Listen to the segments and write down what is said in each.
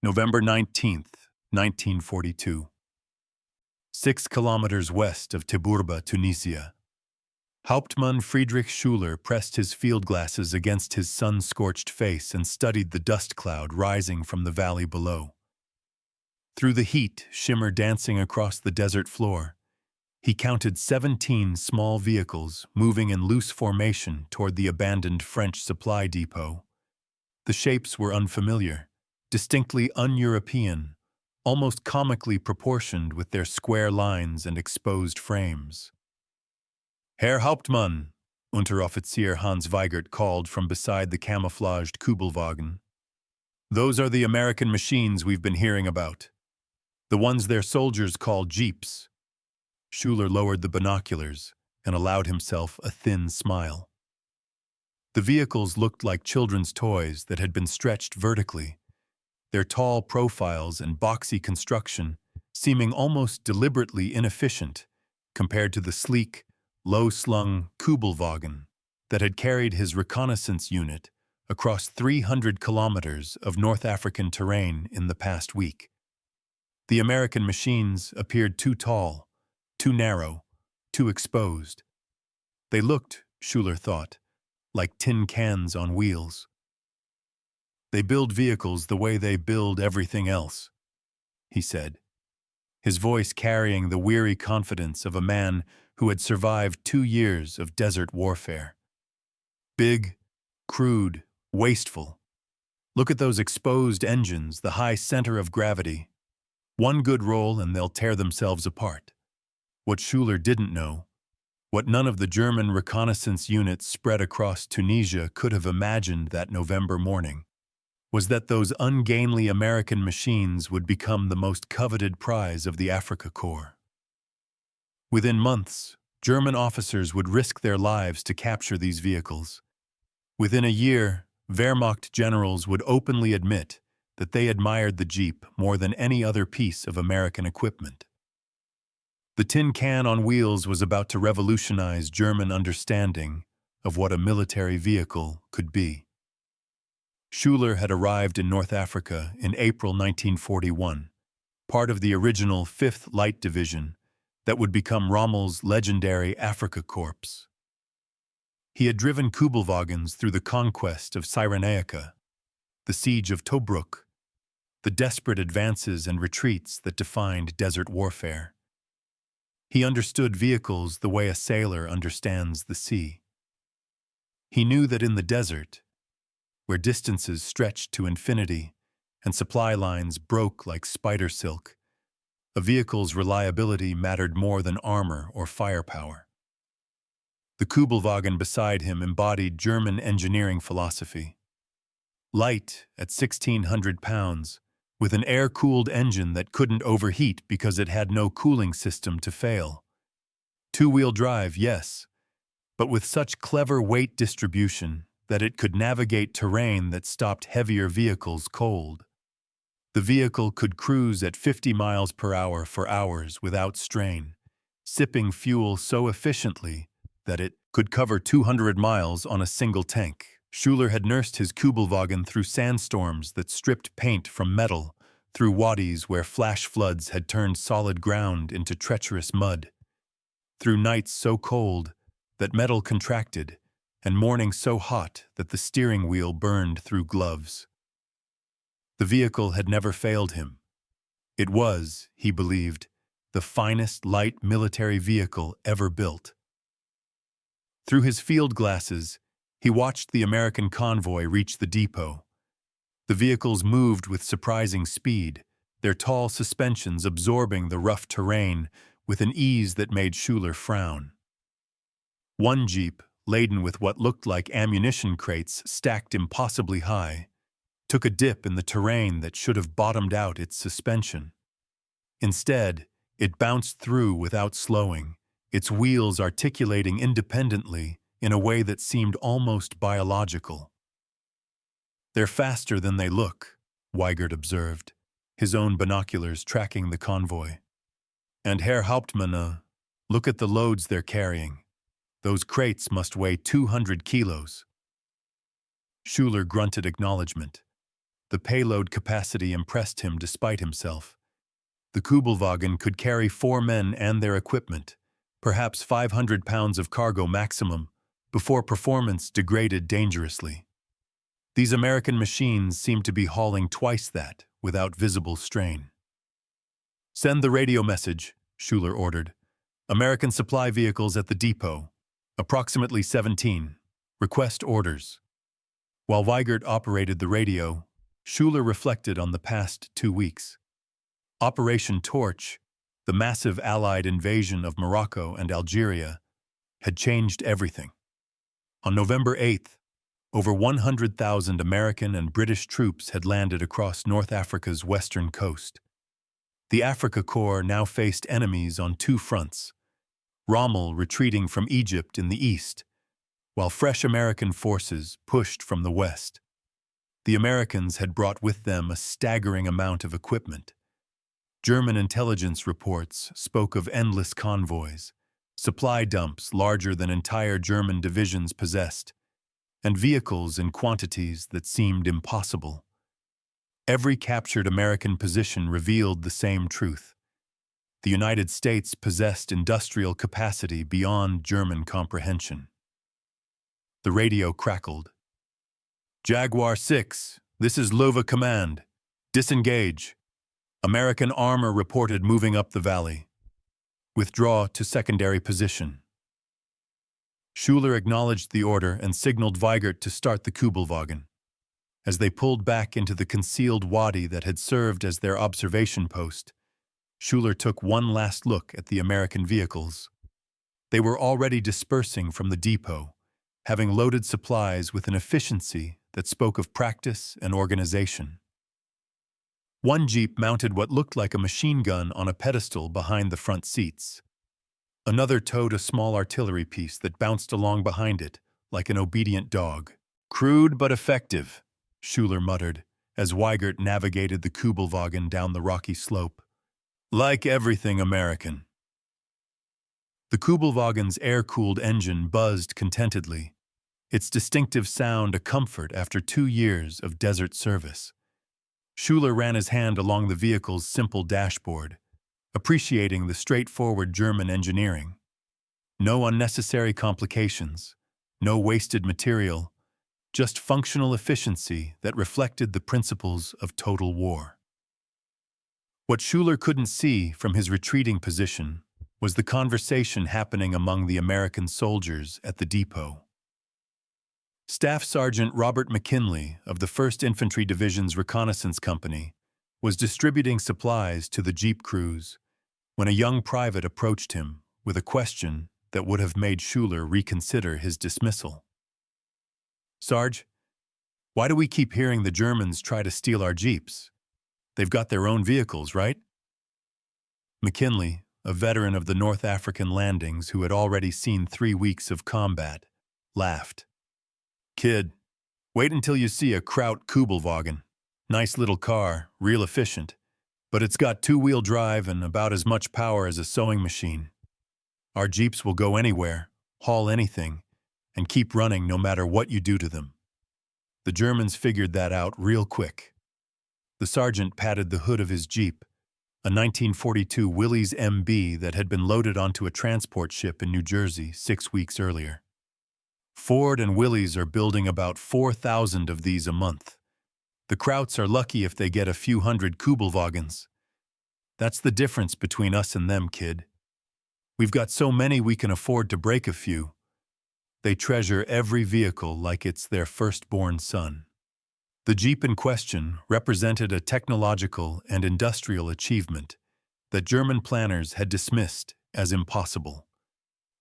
November 19th, 1942. 6 kilometers west of Tiburba, Tunisia. Hauptmann Friedrich Schuler pressed his field glasses against his sun-scorched face and studied the dust cloud rising from the valley below. Through the heat, shimmer dancing across the desert floor, he counted 17 small vehicles moving in loose formation toward the abandoned French supply depot. The shapes were unfamiliar, distinctly un-European, almost comically proportioned with their square lines and exposed frames. "Herr Hauptmann," Unteroffizier Hans Weigert called from beside the camouflaged Kübelwagen. "Those are the American machines we've been hearing about. The ones their soldiers call jeeps." Schuler lowered the binoculars and allowed himself a thin smile. The vehicles looked like children's toys that had been stretched vertically, their tall profiles and boxy construction seeming almost deliberately inefficient compared to the sleek, low-slung Kübelwagen that had carried his reconnaissance unit across 300 kilometers of North African terrain in the past week. The American machines appeared too tall, too narrow, too exposed. They looked, Schuler thought, like tin cans on wheels. "They build vehicles the way they build everything else," he said, his voice carrying the weary confidence of a man who had survived 2 years of desert warfare. "Big, crude, wasteful. Look at those exposed engines, the high center of gravity. One good roll and they'll tear themselves apart." What Schuler didn't know, what none of the German reconnaissance units spread across Tunisia could have imagined that November morning, was that those ungainly American machines would become the most coveted prize of the Afrika Korps. Within months, German officers would risk their lives to capture these vehicles. Within a year, Wehrmacht generals would openly admit that they admired the Jeep more than any other piece of American equipment. The tin can on wheels was about to revolutionize German understanding of what a military vehicle could be. Schuler had arrived in North Africa in April 1941, part of the original 5th Light Division that would become Rommel's legendary Afrika Korps. He had driven Kübelwagens through the conquest of Cyrenaica, the siege of Tobruk, the desperate advances and retreats that defined desert warfare. He understood vehicles the way a sailor understands the sea. He knew that in the desert, where distances stretched to infinity and supply lines broke like spider silk, a vehicle's reliability mattered more than armor or firepower. The Kübelwagen beside him embodied German engineering philosophy. Light at 1,600 pounds, with an air-cooled engine that couldn't overheat because it had no cooling system to fail. Two-wheel drive, yes, but with such clever weight distribution that it could navigate terrain that stopped heavier vehicles cold. The vehicle could cruise at 50 miles per hour for hours without strain, sipping fuel so efficiently that it could cover 200 miles on a single tank. Schuler had nursed his Kübelwagen through sandstorms that stripped paint from metal, through wadis where flash floods had turned solid ground into treacherous mud, through nights so cold that metal contracted, and mornings so hot that the steering wheel burned through gloves. The vehicle had never failed him. It was, he believed, the finest light military vehicle ever built. Through his field glasses, he watched the American convoy reach the depot. The vehicles moved with surprising speed, their tall suspensions absorbing the rough terrain with an ease that made Schuler frown. One jeep, laden with what looked like ammunition crates stacked impossibly high, took a dip in the terrain that should have bottomed out its suspension. Instead, it bounced through without slowing, its wheels articulating independently in a way that seemed almost biological. "They're faster than they look," Weigert observed, his own binoculars tracking the convoy. "And Herr Hauptmann, look at the loads they're carrying. Those crates must weigh 200 kilos. Schuler grunted acknowledgement. The payload capacity impressed him despite himself. The Kübelwagen could carry 4 men and their equipment, perhaps 500 pounds of cargo maximum, before performance degraded dangerously. These American machines seemed to be hauling twice that, without visible strain. "Send the radio message," Schuler ordered. "American supply vehicles at the depot. Approximately 17. Request orders." While Weigert operated the radio, Schuler reflected on the past 2 weeks. Operation Torch, the massive Allied invasion of Morocco and Algeria, had changed everything. On November 8th, over 100,000 American and British troops had landed across North Africa's western coast. The Afrika Korps now faced enemies on 2 fronts, Rommel retreating from Egypt in the east, while fresh American forces pushed from the west. The Americans had brought with them a staggering amount of equipment. German intelligence reports spoke of endless convoys, supply dumps larger than entire German divisions possessed, and vehicles in quantities that seemed impossible. Every captured American position revealed the same truth. The United States possessed industrial capacity beyond German comprehension. The radio crackled. "Jaguar 6, this is Lova Command. Disengage. American armor reported moving up the valley. Withdraw to secondary position." Schuler acknowledged the order and signaled Weigert to start the Kübelwagen. As they pulled back into the concealed wadi that had served as their observation post, Schuler took one last look at the American vehicles. They were already dispersing from the depot, having loaded supplies with an efficiency that spoke of practice and organization. One Jeep mounted what looked like a machine gun on a pedestal behind the front seats. Another towed a small artillery piece that bounced along behind it, like an obedient dog. "Crude but effective," Schuler muttered, as Weigert navigated the Kübelwagen down the rocky slope. "Like everything American." The Kübelwagen's air-cooled engine buzzed contentedly, its distinctive sound a comfort after 2 years of desert service. Schuler ran his hand along the vehicle's simple dashboard, appreciating the straightforward German engineering. No unnecessary complications, no wasted material, just functional efficiency that reflected the principles of total war. What Schuler couldn't see from his retreating position was the conversation happening among the American soldiers at the depot. Staff Sergeant Robert McKinley of the 1st Infantry Division's Reconnaissance Company was distributing supplies to the Jeep crews when a young private approached him with a question that would have made Schuler reconsider his dismissal. "Sarge, why do we keep hearing the Germans try to steal our Jeeps? They've got their own vehicles, right?" McKinley, a veteran of the North African landings who had already seen 3 weeks of combat, laughed. "Kid, wait until you see a Kraut Kübelwagen. Nice little car, real efficient, but it's got 2-wheel drive and about as much power as a sewing machine. Our Jeeps will go anywhere, haul anything, and keep running no matter what you do to them." The Germans figured that out real quick. The sergeant patted the hood of his Jeep, a 1942 Willys MB that had been loaded onto a transport ship in New Jersey 6 weeks earlier. "Ford and Willys are building about 4,000 of these a month. The Krauts are lucky if they get a few hundred Kübelwagens. That's the difference between us and them, kid. We've got so many we can afford to break a few. They treasure every vehicle like it's their firstborn son." The Jeep in question represented a technological and industrial achievement that German planners had dismissed as impossible.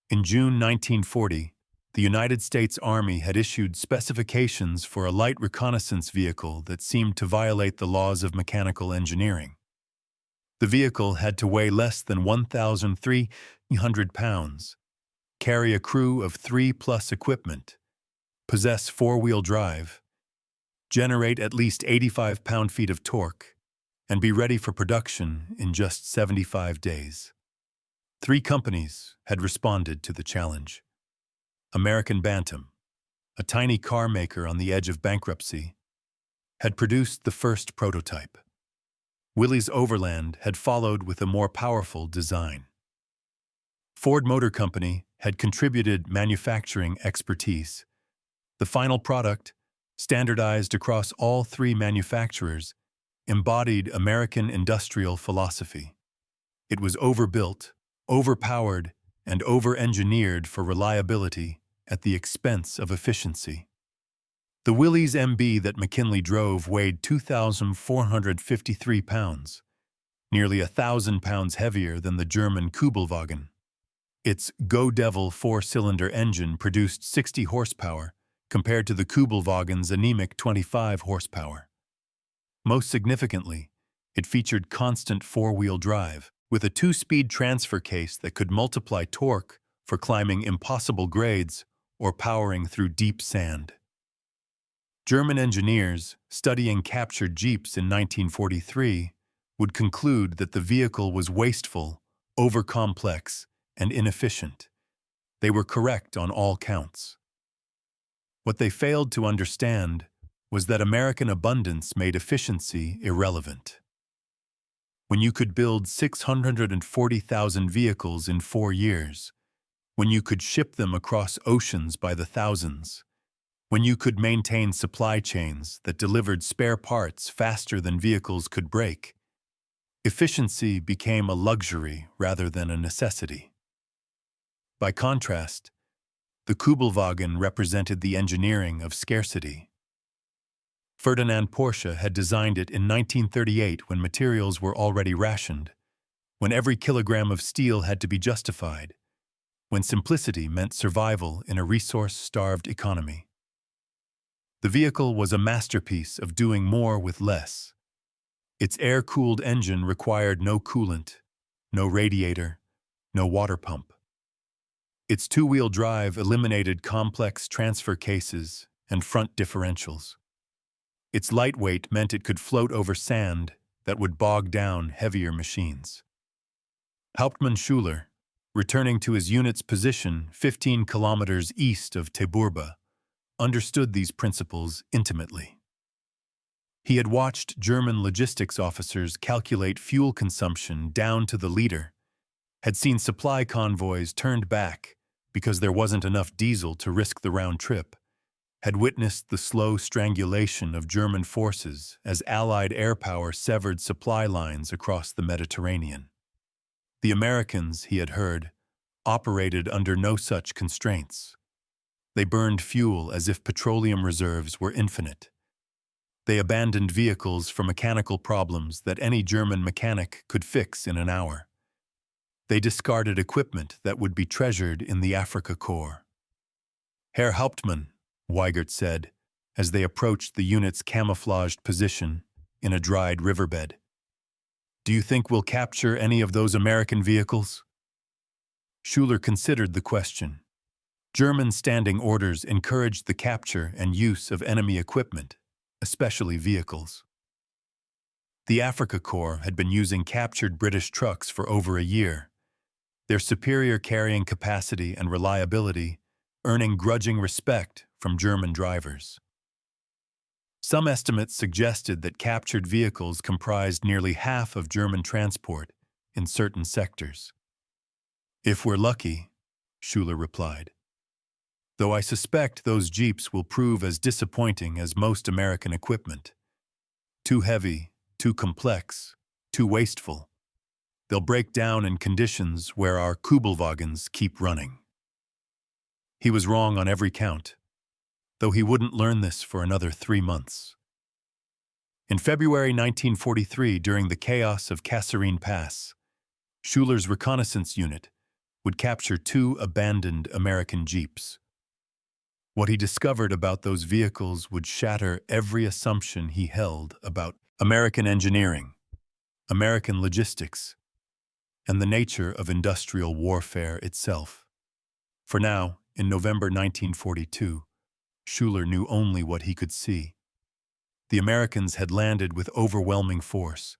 In June 1940, the United States Army had issued specifications for a light reconnaissance vehicle that seemed to violate the laws of mechanical engineering. The vehicle had to weigh less than 1,300 pounds, carry a crew of 3+ equipment, possess 4-wheel drive, generate at least 85 pound-feet of torque, and be ready for production in just 75 days. 3 companies had responded to the challenge. American Bantam, a tiny car maker on the edge of bankruptcy, had produced the first prototype. Willys Overland had followed with a more powerful design. Ford Motor Company had contributed manufacturing expertise. The final product, standardized across all three manufacturers, embodied American industrial philosophy. It was overbuilt, overpowered, and over-engineered for reliability at the expense of efficiency. The Willys MB that McKinley drove weighed 2,453 pounds, nearly 1,000 pounds heavier than the German Kübelwagen. Its Go Devil four-cylinder engine produced 60 horsepower compared to the Kübelwagen's anemic 25 horsepower. Most significantly, it featured constant four-wheel drive, with a two-speed transfer case that could multiply torque for climbing impossible grades or powering through deep sand. German engineers, studying captured Jeeps in 1943, would conclude that the vehicle was wasteful, over-complex, and inefficient. They were correct on all counts. What they failed to understand was that American abundance made efficiency irrelevant. When you could build 640,000 vehicles in 4 years, when you could ship them across oceans by the thousands, when you could maintain supply chains that delivered spare parts faster than vehicles could break, efficiency became a luxury rather than a necessity. By contrast, the Kübelwagen represented the engineering of scarcity. Ferdinand Porsche had designed it in 1938 when materials were already rationed, when every kilogram of steel had to be justified, when simplicity meant survival in a resource-starved economy. The vehicle was a masterpiece of doing more with less. Its air-cooled engine required no coolant, no radiator, no water pump. Its two-wheel drive eliminated complex transfer cases and front differentials. Its lightweight meant it could float over sand that would bog down heavier machines. Hauptmann Schuler, returning to his unit's position 15 kilometers east of Teburba, understood these principles intimately. He had watched German logistics officers calculate fuel consumption down to the liter, had seen supply convoys turned back because there wasn't enough diesel to risk the round trip, had witnessed the slow strangulation of German forces as Allied air power severed supply lines across the Mediterranean. The Americans, he had heard, operated under no such constraints. They burned fuel as if petroleum reserves were infinite. They abandoned vehicles for mechanical problems that any German mechanic could fix in an hour. They discarded equipment that would be treasured in the Afrika Korps. Herr Hauptmann, Weigert said, as they approached the unit's camouflaged position in a dried riverbed, "Do you think we'll capture any of those American vehicles?" Schuler considered the question. German standing orders encouraged the capture and use of enemy equipment, especially vehicles. The Afrika Korps had been using captured British trucks for over a year, their superior carrying capacity and reliability earning grudging respect from German drivers. Some estimates suggested that captured vehicles comprised nearly half of German transport in certain sectors. "If we're lucky," Schuler replied. "Though I suspect those Jeeps will prove as disappointing as most American equipment. Too heavy, too complex, too wasteful. They'll break down in conditions where our Kübelwagens keep running." He was wrong on every count, though he wouldn't learn this for another 3 months. In February 1943, during the chaos of Kasserine Pass, Schuler's reconnaissance unit would capture 2 abandoned American Jeeps. What he discovered about those vehicles would shatter every assumption he held about American engineering, American logistics, and the nature of industrial warfare itself. For now, in November 1942, Schuler knew only what he could see. The Americans had landed with overwhelming force,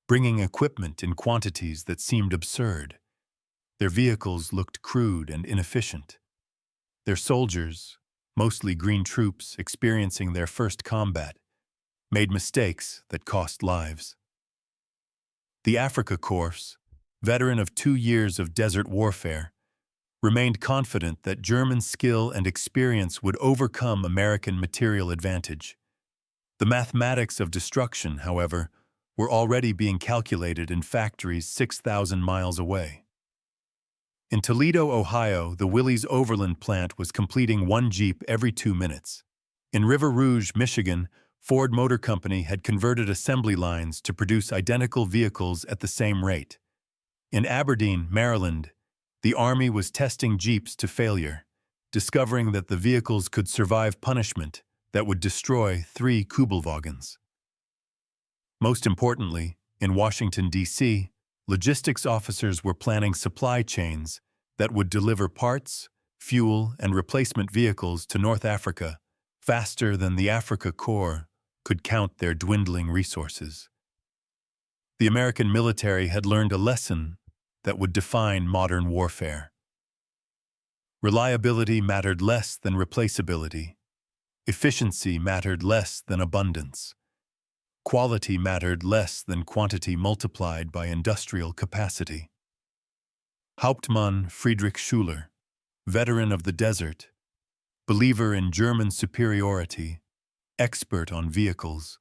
bringing equipment in quantities that seemed absurd. Their vehicles looked crude and inefficient. Their soldiers, mostly green troops experiencing their first combat, made mistakes that cost lives. The Afrika Korps, veteran of 2 years of desert warfare, remained confident that German skill and experience would overcome American material advantage. The mathematics of destruction, however, were already being calculated in factories 6,000 miles away. In Toledo, Ohio, the Willys Overland plant was completing 1 Jeep every 2 minutes. In River Rouge, Michigan, Ford Motor Company had converted assembly lines to produce identical vehicles at the same rate. In Aberdeen, Maryland, the Army was testing Jeeps to failure, discovering that the vehicles could survive punishment that would destroy 3 Kübelwagens. Most importantly, in Washington, D.C., logistics officers were planning supply chains that would deliver parts, fuel, and replacement vehicles to North Africa faster than the Afrika Korps could count their dwindling resources. The American military had learned a lesson that would define modern warfare. Reliability mattered less than replaceability. Efficiency mattered less than abundance. Quality mattered less than quantity multiplied by industrial capacity. Hauptmann Friedrich Schüler, veteran of the desert, believer in German superiority, expert on vehicles,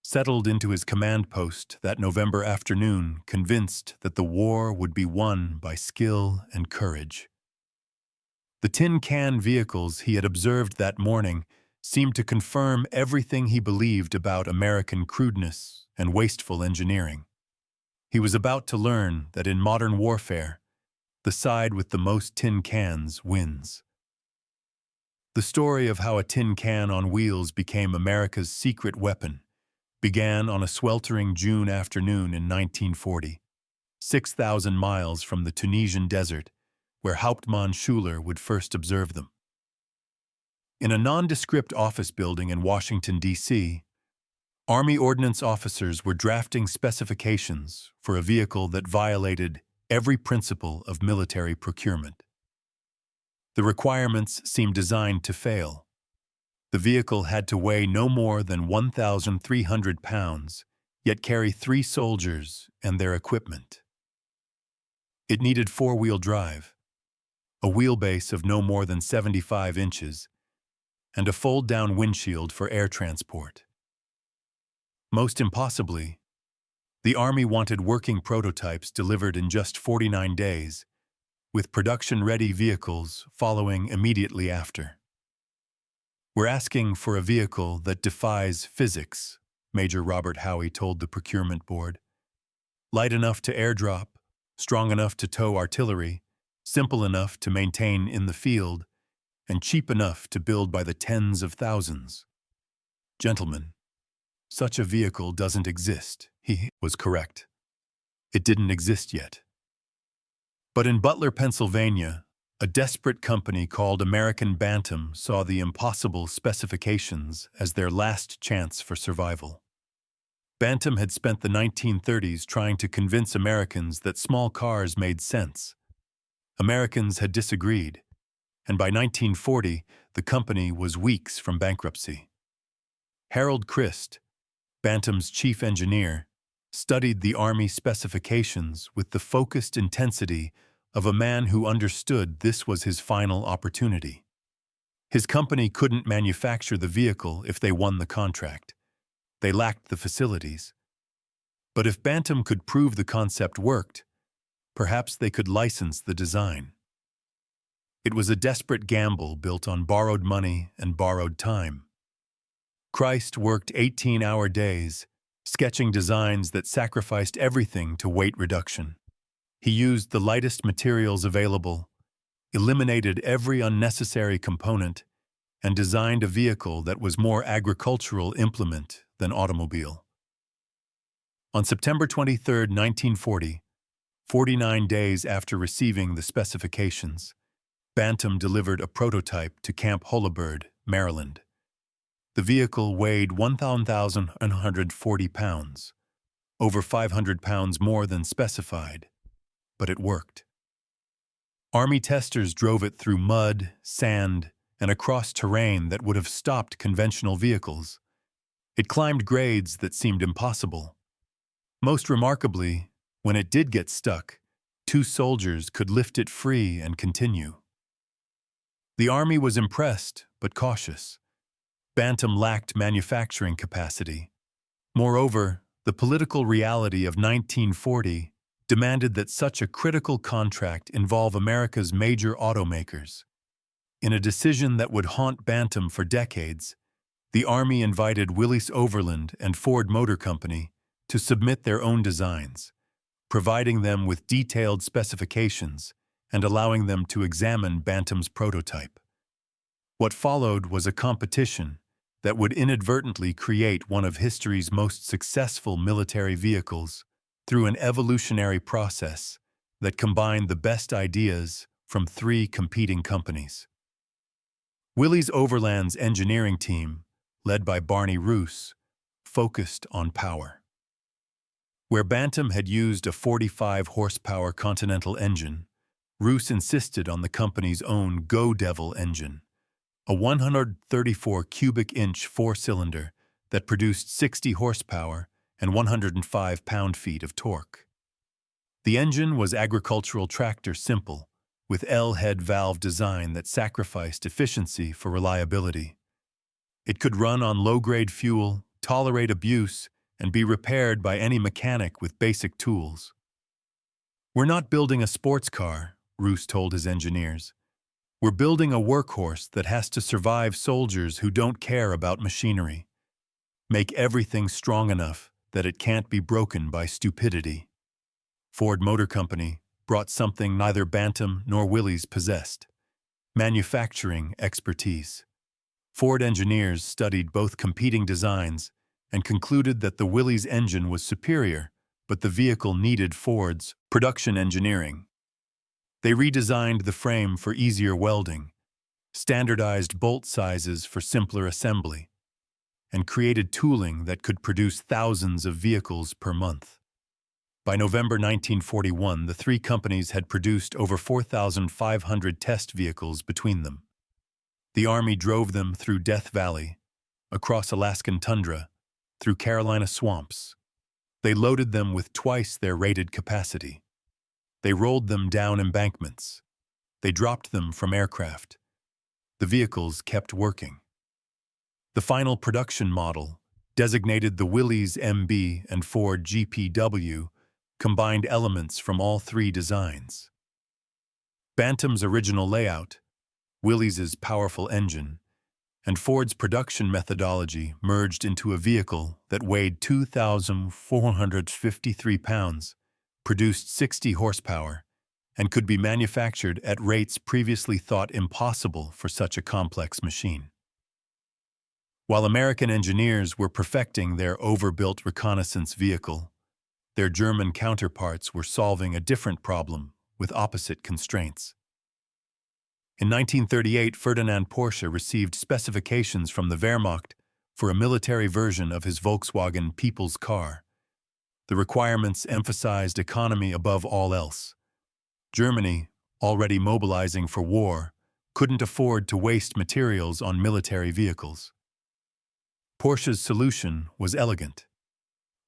settled into his command post that November afternoon, convinced that the war would be won by skill and courage. The tin can vehicles he had observed that morning seemed to confirm everything he believed about American crudeness and wasteful engineering. He was about to learn that in modern warfare, the side with the most tin cans wins. The story of how a tin can on wheels became America's secret weapon began on a sweltering June afternoon in 1940, 6,000 miles from the Tunisian desert, where Hauptmann Schüler would first observe them. In a nondescript office building in Washington, D.C., Army ordnance officers were drafting specifications for a vehicle that violated every principle of military procurement. The requirements seemed designed to fail. The vehicle had to weigh no more than 1,300 pounds, yet carry 3 soldiers and their equipment. It needed 4-wheel drive, a wheelbase of no more than 75 inches, and a fold-down windshield for air transport. Most impossibly, the Army wanted working prototypes delivered in just 49 days, with production-ready vehicles following immediately after. "We're asking for a vehicle that defies physics," Major Robert Howie told the procurement board. "Light enough to airdrop, strong enough to tow artillery, simple enough to maintain in the field, and cheap enough to build by the tens of thousands. Gentlemen, such a vehicle doesn't exist." He was correct. It didn't exist yet. But in Butler, Pennsylvania, a desperate company called American Bantam saw the impossible specifications as their last chance for survival. Bantam had spent the 1930s trying to convince Americans that small cars made sense. Americans had disagreed, and by 1940, the company was weeks from bankruptcy. Harold Christ, Bantam's chief engineer, studied the Army specifications with the focused intensity of a man who understood this was his final opportunity. His company couldn't manufacture the vehicle if they won the contract. They lacked the facilities. But if Bantam could prove the concept worked, perhaps they could license the design. It was a desperate gamble built on borrowed money and borrowed time. Christ worked 18-hour days, sketching designs that sacrificed everything to weight reduction. He used the lightest materials available, eliminated every unnecessary component, and designed a vehicle that was more agricultural implement than automobile. On September 23, 1940, 49 days after receiving the specifications, Bantam delivered a prototype to Camp Holabird, Maryland. The vehicle weighed 1,140 pounds, over 500 pounds more than specified, but it worked. Army testers drove it through mud, sand, and across terrain that would have stopped conventional vehicles. It climbed grades that seemed impossible. Most remarkably, when it did get stuck, 2 soldiers could lift it free and continue. The army was impressed, but cautious. Bantam lacked manufacturing capacity. Moreover, the political reality of 1940 demanded that such a critical contract involve America's major automakers. In a decision that would haunt Bantam for decades, the Army invited Willys Overland and Ford Motor Company to submit their own designs, providing them with detailed specifications and allowing them to examine Bantam's prototype. What followed was a competition that would inadvertently create one of history's most successful military vehicles through an evolutionary process that combined the best ideas from 3 competing companies. Willys Overland's engineering team, led by Barney Roos, focused on power. Where Bantam had used a 45-horsepower Continental engine, Roos insisted on the company's own Go Devil engine, a 134 cubic inch 4-cylinder that produced 60 horsepower and 105 pound-feet of torque. The engine was agricultural tractor simple, with L-head valve design that sacrificed efficiency for reliability. It could run on low-grade fuel, tolerate abuse, and be repaired by any mechanic with basic tools. "We're not building a sports car," Roos told his engineers. "We're building a workhorse that has to survive soldiers who don't care about machinery. Make everything strong enough that it can't be broken by stupidity." Ford Motor Company brought something neither Bantam nor Willys possessed: manufacturing expertise. Ford engineers studied both competing designs and concluded that the Willys engine was superior, but the vehicle needed Ford's production engineering. They redesigned the frame for easier welding, standardized bolt sizes for simpler assembly, and created tooling that could produce thousands of vehicles per month. By November 1941, the 3 companies had produced over 4,500 test vehicles between them. The Army drove them through Death Valley, across Alaskan tundra, through Carolina swamps. They loaded them with twice their rated capacity. They rolled them down embankments. They dropped them from aircraft. The vehicles kept working. The final production model, designated the Willys MB and Ford GPW, combined elements from all 3 designs. Bantam's original layout, Willys's powerful engine, and Ford's production methodology merged into a vehicle that weighed 2,453 pounds, produced 60 horsepower, and could be manufactured at rates previously thought impossible for such a complex machine. While American engineers were perfecting their overbuilt reconnaissance vehicle, their German counterparts were solving a different problem with opposite constraints. In 1938, Ferdinand Porsche received specifications from the Wehrmacht for a military version of his Volkswagen People's Car. The requirements emphasized economy above all else. Germany, already mobilizing for war, couldn't afford to waste materials on military vehicles. Porsche's solution was elegant.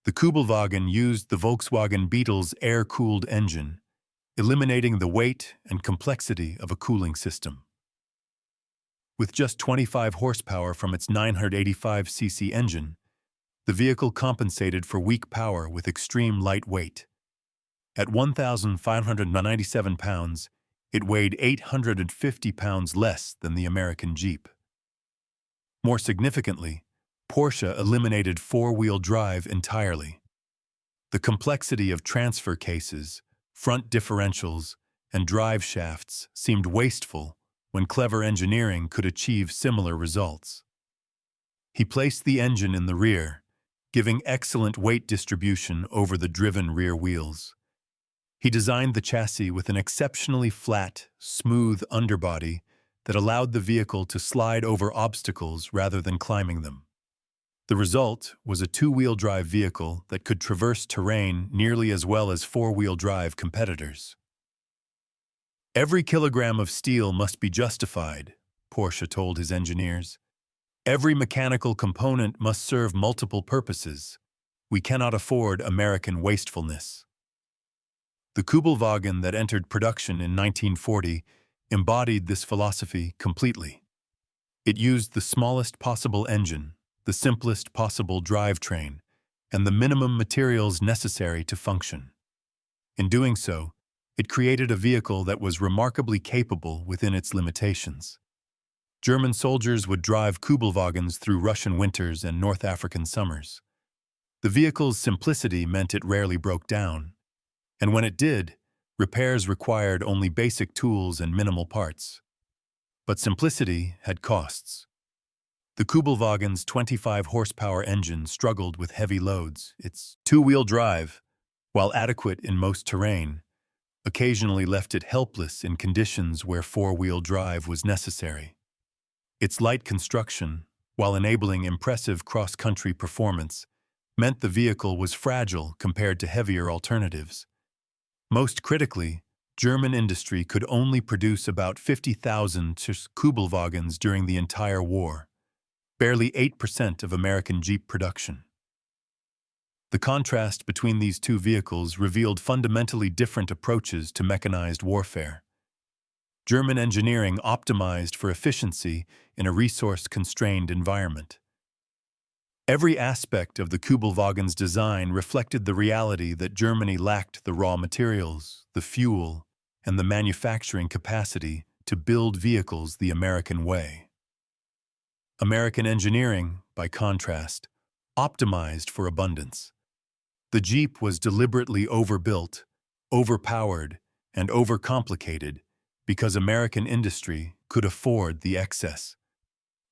The Kübelwagen used the Volkswagen Beetle's air-cooled engine, eliminating the weight and complexity of a cooling system. With just 25 horsepower from its 985cc engine, the vehicle compensated for weak power with extreme light weight. At 1,597 pounds, it weighed 850 pounds less than the American Jeep. More significantly, Porsche eliminated 4-wheel drive entirely. The complexity of transfer cases, front differentials, and drive shafts seemed wasteful when clever engineering could achieve similar results. He placed the engine in the rear, giving excellent weight distribution over the driven rear wheels. He designed the chassis with an exceptionally flat, smooth underbody that allowed the vehicle to slide over obstacles rather than climbing them. The result was a 2-wheel drive vehicle that could traverse terrain nearly as well as 4-wheel drive competitors. "Every kilogram of steel must be justified," Porsche told his engineers. Every mechanical component must serve multiple purposes. We cannot afford American wastefulness. The Kübelwagen that entered production in 1940 embodied this philosophy completely. It used the smallest possible engine, the simplest possible drivetrain, and the minimum materials necessary to function. In doing so, it created a vehicle that was remarkably capable within its limitations. German soldiers would drive Kübelwagens through Russian winters and North African summers. The vehicle's simplicity meant it rarely broke down, and when it did, repairs required only basic tools and minimal parts. But simplicity had costs. The Kübelwagen's 25-horsepower engine struggled with heavy loads. Its two-wheel drive, while adequate in most terrain, occasionally left it helpless in conditions where four-wheel drive was necessary. Its light construction, while enabling impressive cross-country performance, meant the vehicle was fragile compared to heavier alternatives. Most critically, German industry could only produce about 50,000 Kübelwagens during the entire war, barely 8% of American Jeep production. The contrast between these two vehicles revealed fundamentally different approaches to mechanized warfare. German engineering optimized for efficiency in a resource-constrained environment. Every aspect of the Kübelwagen's design reflected the reality that Germany lacked the raw materials, the fuel, and the manufacturing capacity to build vehicles the American way. American engineering, by contrast, optimized for abundance. The Jeep was deliberately overbuilt, overpowered, and overcomplicated because American industry could afford the excess.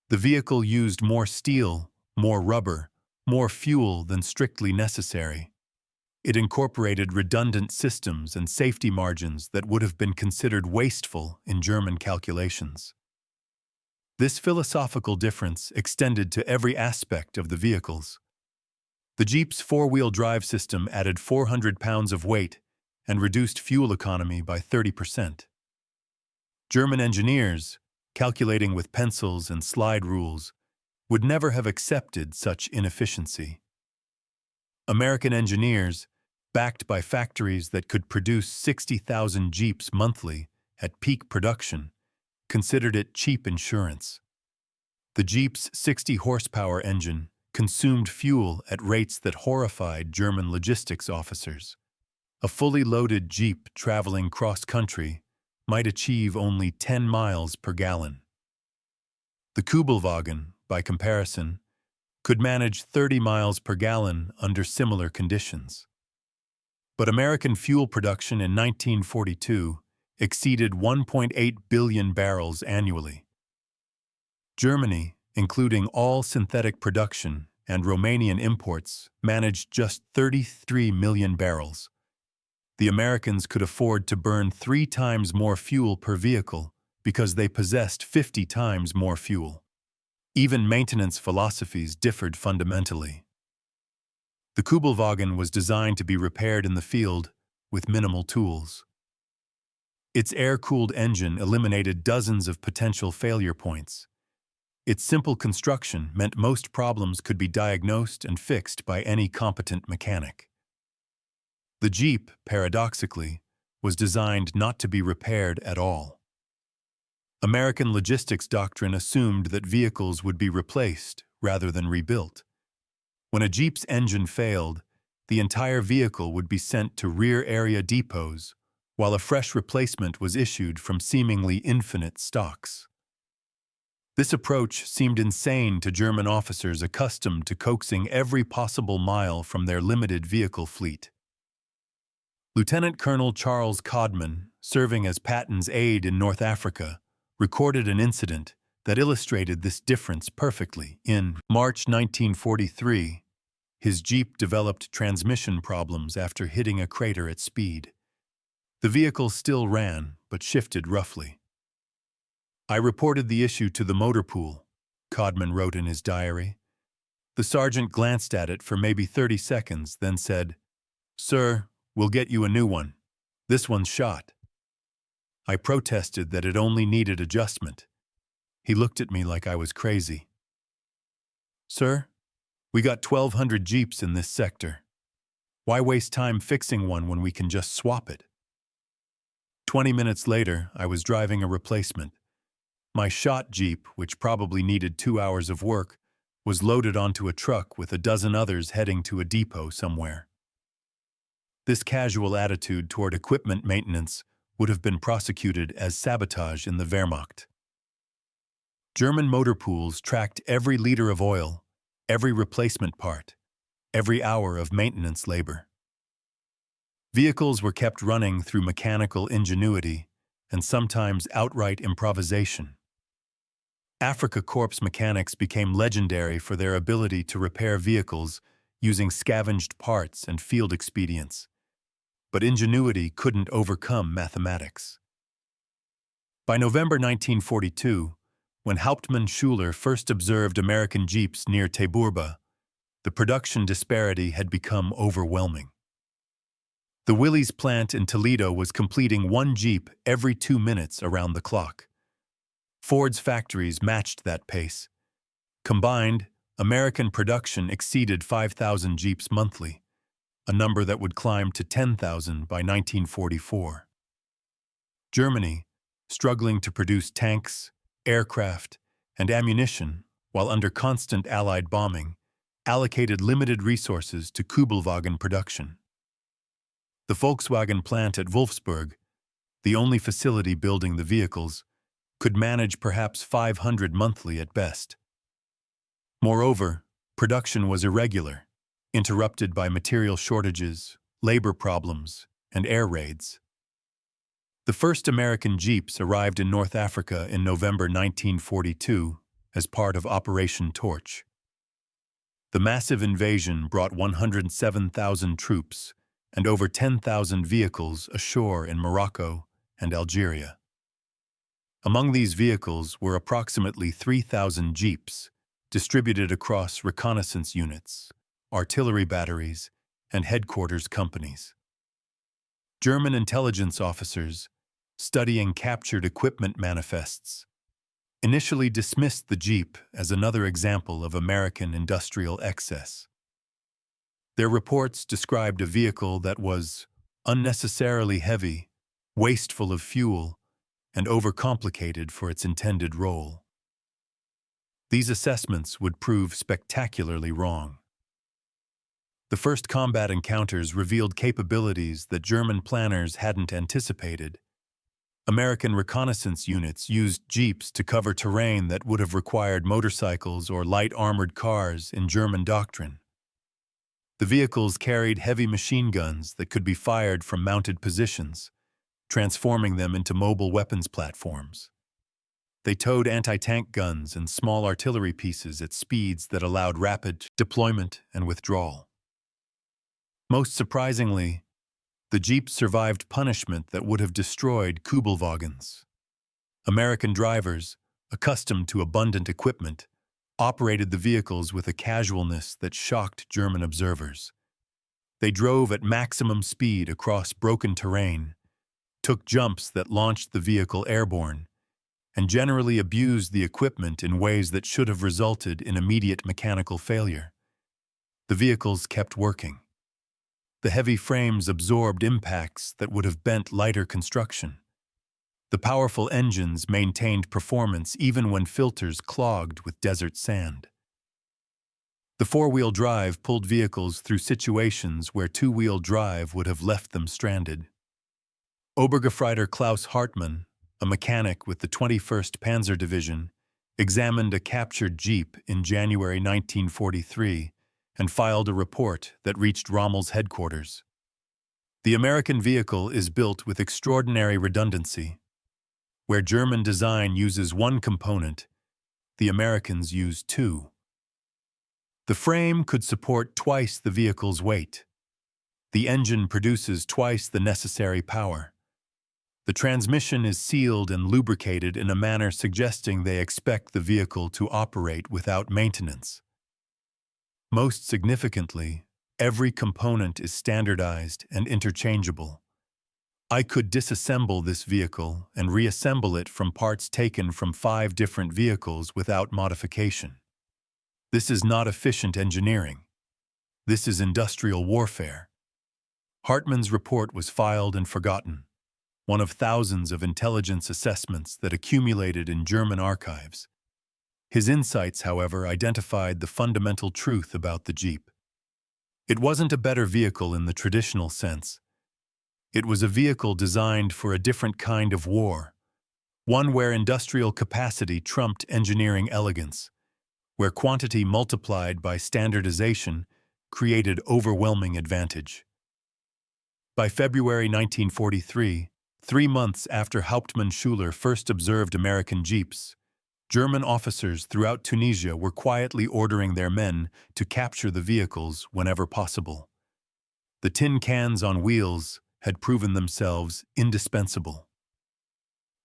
The vehicle used more steel, more rubber, more fuel than strictly necessary. It incorporated redundant systems and safety margins that would have been considered wasteful in German calculations. This philosophical difference extended to every aspect of the vehicles. The Jeep's four-wheel drive system added 400 pounds of weight and reduced fuel economy by 30%. German engineers, calculating with pencils and slide rules, would never have accepted such inefficiency. American engineers, backed by factories that could produce 60,000 Jeeps monthly at peak production, considered it cheap insurance. The Jeep's 60-horsepower engine consumed fuel at rates that horrified German logistics officers. A fully loaded Jeep traveling cross-country might achieve only 10 miles per gallon. The Kübelwagen, by comparison, could manage 30 miles per gallon under similar conditions. But American fuel production in 1942 exceeded 1.8 billion barrels annually. Germany, including all synthetic production and Romanian imports, managed just 33 million barrels. The Americans could afford to burn 3 times more fuel per vehicle because they possessed 50 times more fuel. Even maintenance philosophies differed fundamentally. The Kübelwagen was designed to be repaired in the field with minimal tools. Its air-cooled engine eliminated dozens of potential failure points. Its simple construction meant most problems could be diagnosed and fixed by any competent mechanic. The Jeep, paradoxically, was designed not to be repaired at all. American logistics doctrine assumed that vehicles would be replaced rather than rebuilt. When a Jeep's engine failed, the entire vehicle would be sent to rear area depots, while a fresh replacement was issued from seemingly infinite stocks. This approach seemed insane to German officers accustomed to coaxing every possible mile from their limited vehicle fleet. Lieutenant Colonel Charles Codman, serving as Patton's aide in North Africa, recorded an incident that illustrated this difference perfectly. In March 1943, his Jeep developed transmission problems after hitting a crater at speed. The vehicle still ran, but shifted roughly. "I reported the issue to the motor pool," Codman wrote in his diary. The sergeant glanced at it for maybe 30 seconds, then said, "Sir, we'll get you a new one. This one's shot." I protested that it only needed adjustment. He looked at me like I was crazy. "Sir, we got 1,200 Jeeps in this sector. Why waste time fixing one when we can just swap it?" 20 minutes later, I was driving a replacement. My shot Jeep, which probably needed 2 hours of work, was loaded onto a truck with a dozen others heading to a depot somewhere. This casual attitude toward equipment maintenance would have been prosecuted as sabotage in the Wehrmacht. German motor pools tracked every liter of oil, every replacement part, every hour of maintenance labor. Vehicles were kept running through mechanical ingenuity and sometimes outright improvisation. Afrika Korps mechanics became legendary for their ability to repair vehicles using scavenged parts and field expedients. But ingenuity couldn't overcome mathematics. By November 1942, when Hauptmann Schuler first observed American Jeeps near Teburba, the production disparity had become overwhelming. The Willys plant in Toledo was completing one Jeep every 2 minutes around the clock. Ford's factories matched that pace. Combined, American production exceeded 5,000 Jeeps monthly, a number that would climb to 10,000 by 1944. Germany, struggling to produce tanks, aircraft, and ammunition while under constant Allied bombing, allocated limited resources to Kübelwagen production. The Volkswagen plant at Wolfsburg, the only facility building the vehicles, could manage perhaps 500 monthly at best. Moreover, production was irregular, interrupted by material shortages, labor problems, and air raids. The first American Jeeps arrived in North Africa in November 1942 as part of Operation Torch. The massive invasion brought 107,000 troops and over 10,000 vehicles ashore in Morocco and Algeria. Among these vehicles were approximately 3,000 Jeeps, distributed across reconnaissance units, artillery batteries, and headquarters companies. German intelligence officers, studying captured equipment manifests, initially dismissed the Jeep as another example of American industrial excess. Their reports described a vehicle that was unnecessarily heavy, wasteful of fuel, and overcomplicated for its intended role. These assessments would prove spectacularly wrong. The first combat encounters revealed capabilities that German planners hadn't anticipated. American reconnaissance units used Jeeps to cover terrain that would have required motorcycles or light armored cars in German doctrine. The vehicles carried heavy machine guns that could be fired from mounted positions, transforming them into mobile weapons platforms. They towed anti-tank guns and small artillery pieces at speeds that allowed rapid deployment and withdrawal. Most surprisingly, the Jeep survived punishment that would have destroyed Kübelwagens. American drivers, accustomed to abundant equipment, operated the vehicles with a casualness that shocked German observers. They drove at maximum speed across broken terrain, took jumps that launched the vehicle airborne, and generally abused the equipment in ways that should have resulted in immediate mechanical failure. The vehicles kept working. The heavy frames absorbed impacts that would have bent lighter construction. The powerful engines maintained performance even when filters clogged with desert sand. The four-wheel drive pulled vehicles through situations where two-wheel drive would have left them stranded. Obergefreiter Klaus Hartmann, a mechanic with the 21st Panzer Division, examined a captured Jeep in January 1943 and filed a report that reached Rommel's headquarters. The American vehicle is built with extraordinary redundancy. Where German design uses one component, the Americans use two. The frame could support twice the vehicle's weight. The engine produces twice the necessary power. The transmission is sealed and lubricated in a manner suggesting they expect the vehicle to operate without maintenance. Most significantly, every component is standardized and interchangeable. I could disassemble this vehicle and reassemble it from parts taken from 5 different vehicles without modification. This is not efficient engineering. This is industrial warfare. Hartmann's report was filed and forgotten, one of thousands of intelligence assessments that accumulated in German archives. His insights, however, identified the fundamental truth about the Jeep. It wasn't a better vehicle in the traditional sense. It was a vehicle designed for a different kind of war, one where industrial capacity trumped engineering elegance, where quantity multiplied by standardization created overwhelming advantage. By February 1943, 3 months after Hauptmann Schuler first observed American Jeeps, German officers throughout Tunisia were quietly ordering their men to capture the vehicles whenever possible. The tin cans on wheels had proven themselves indispensable.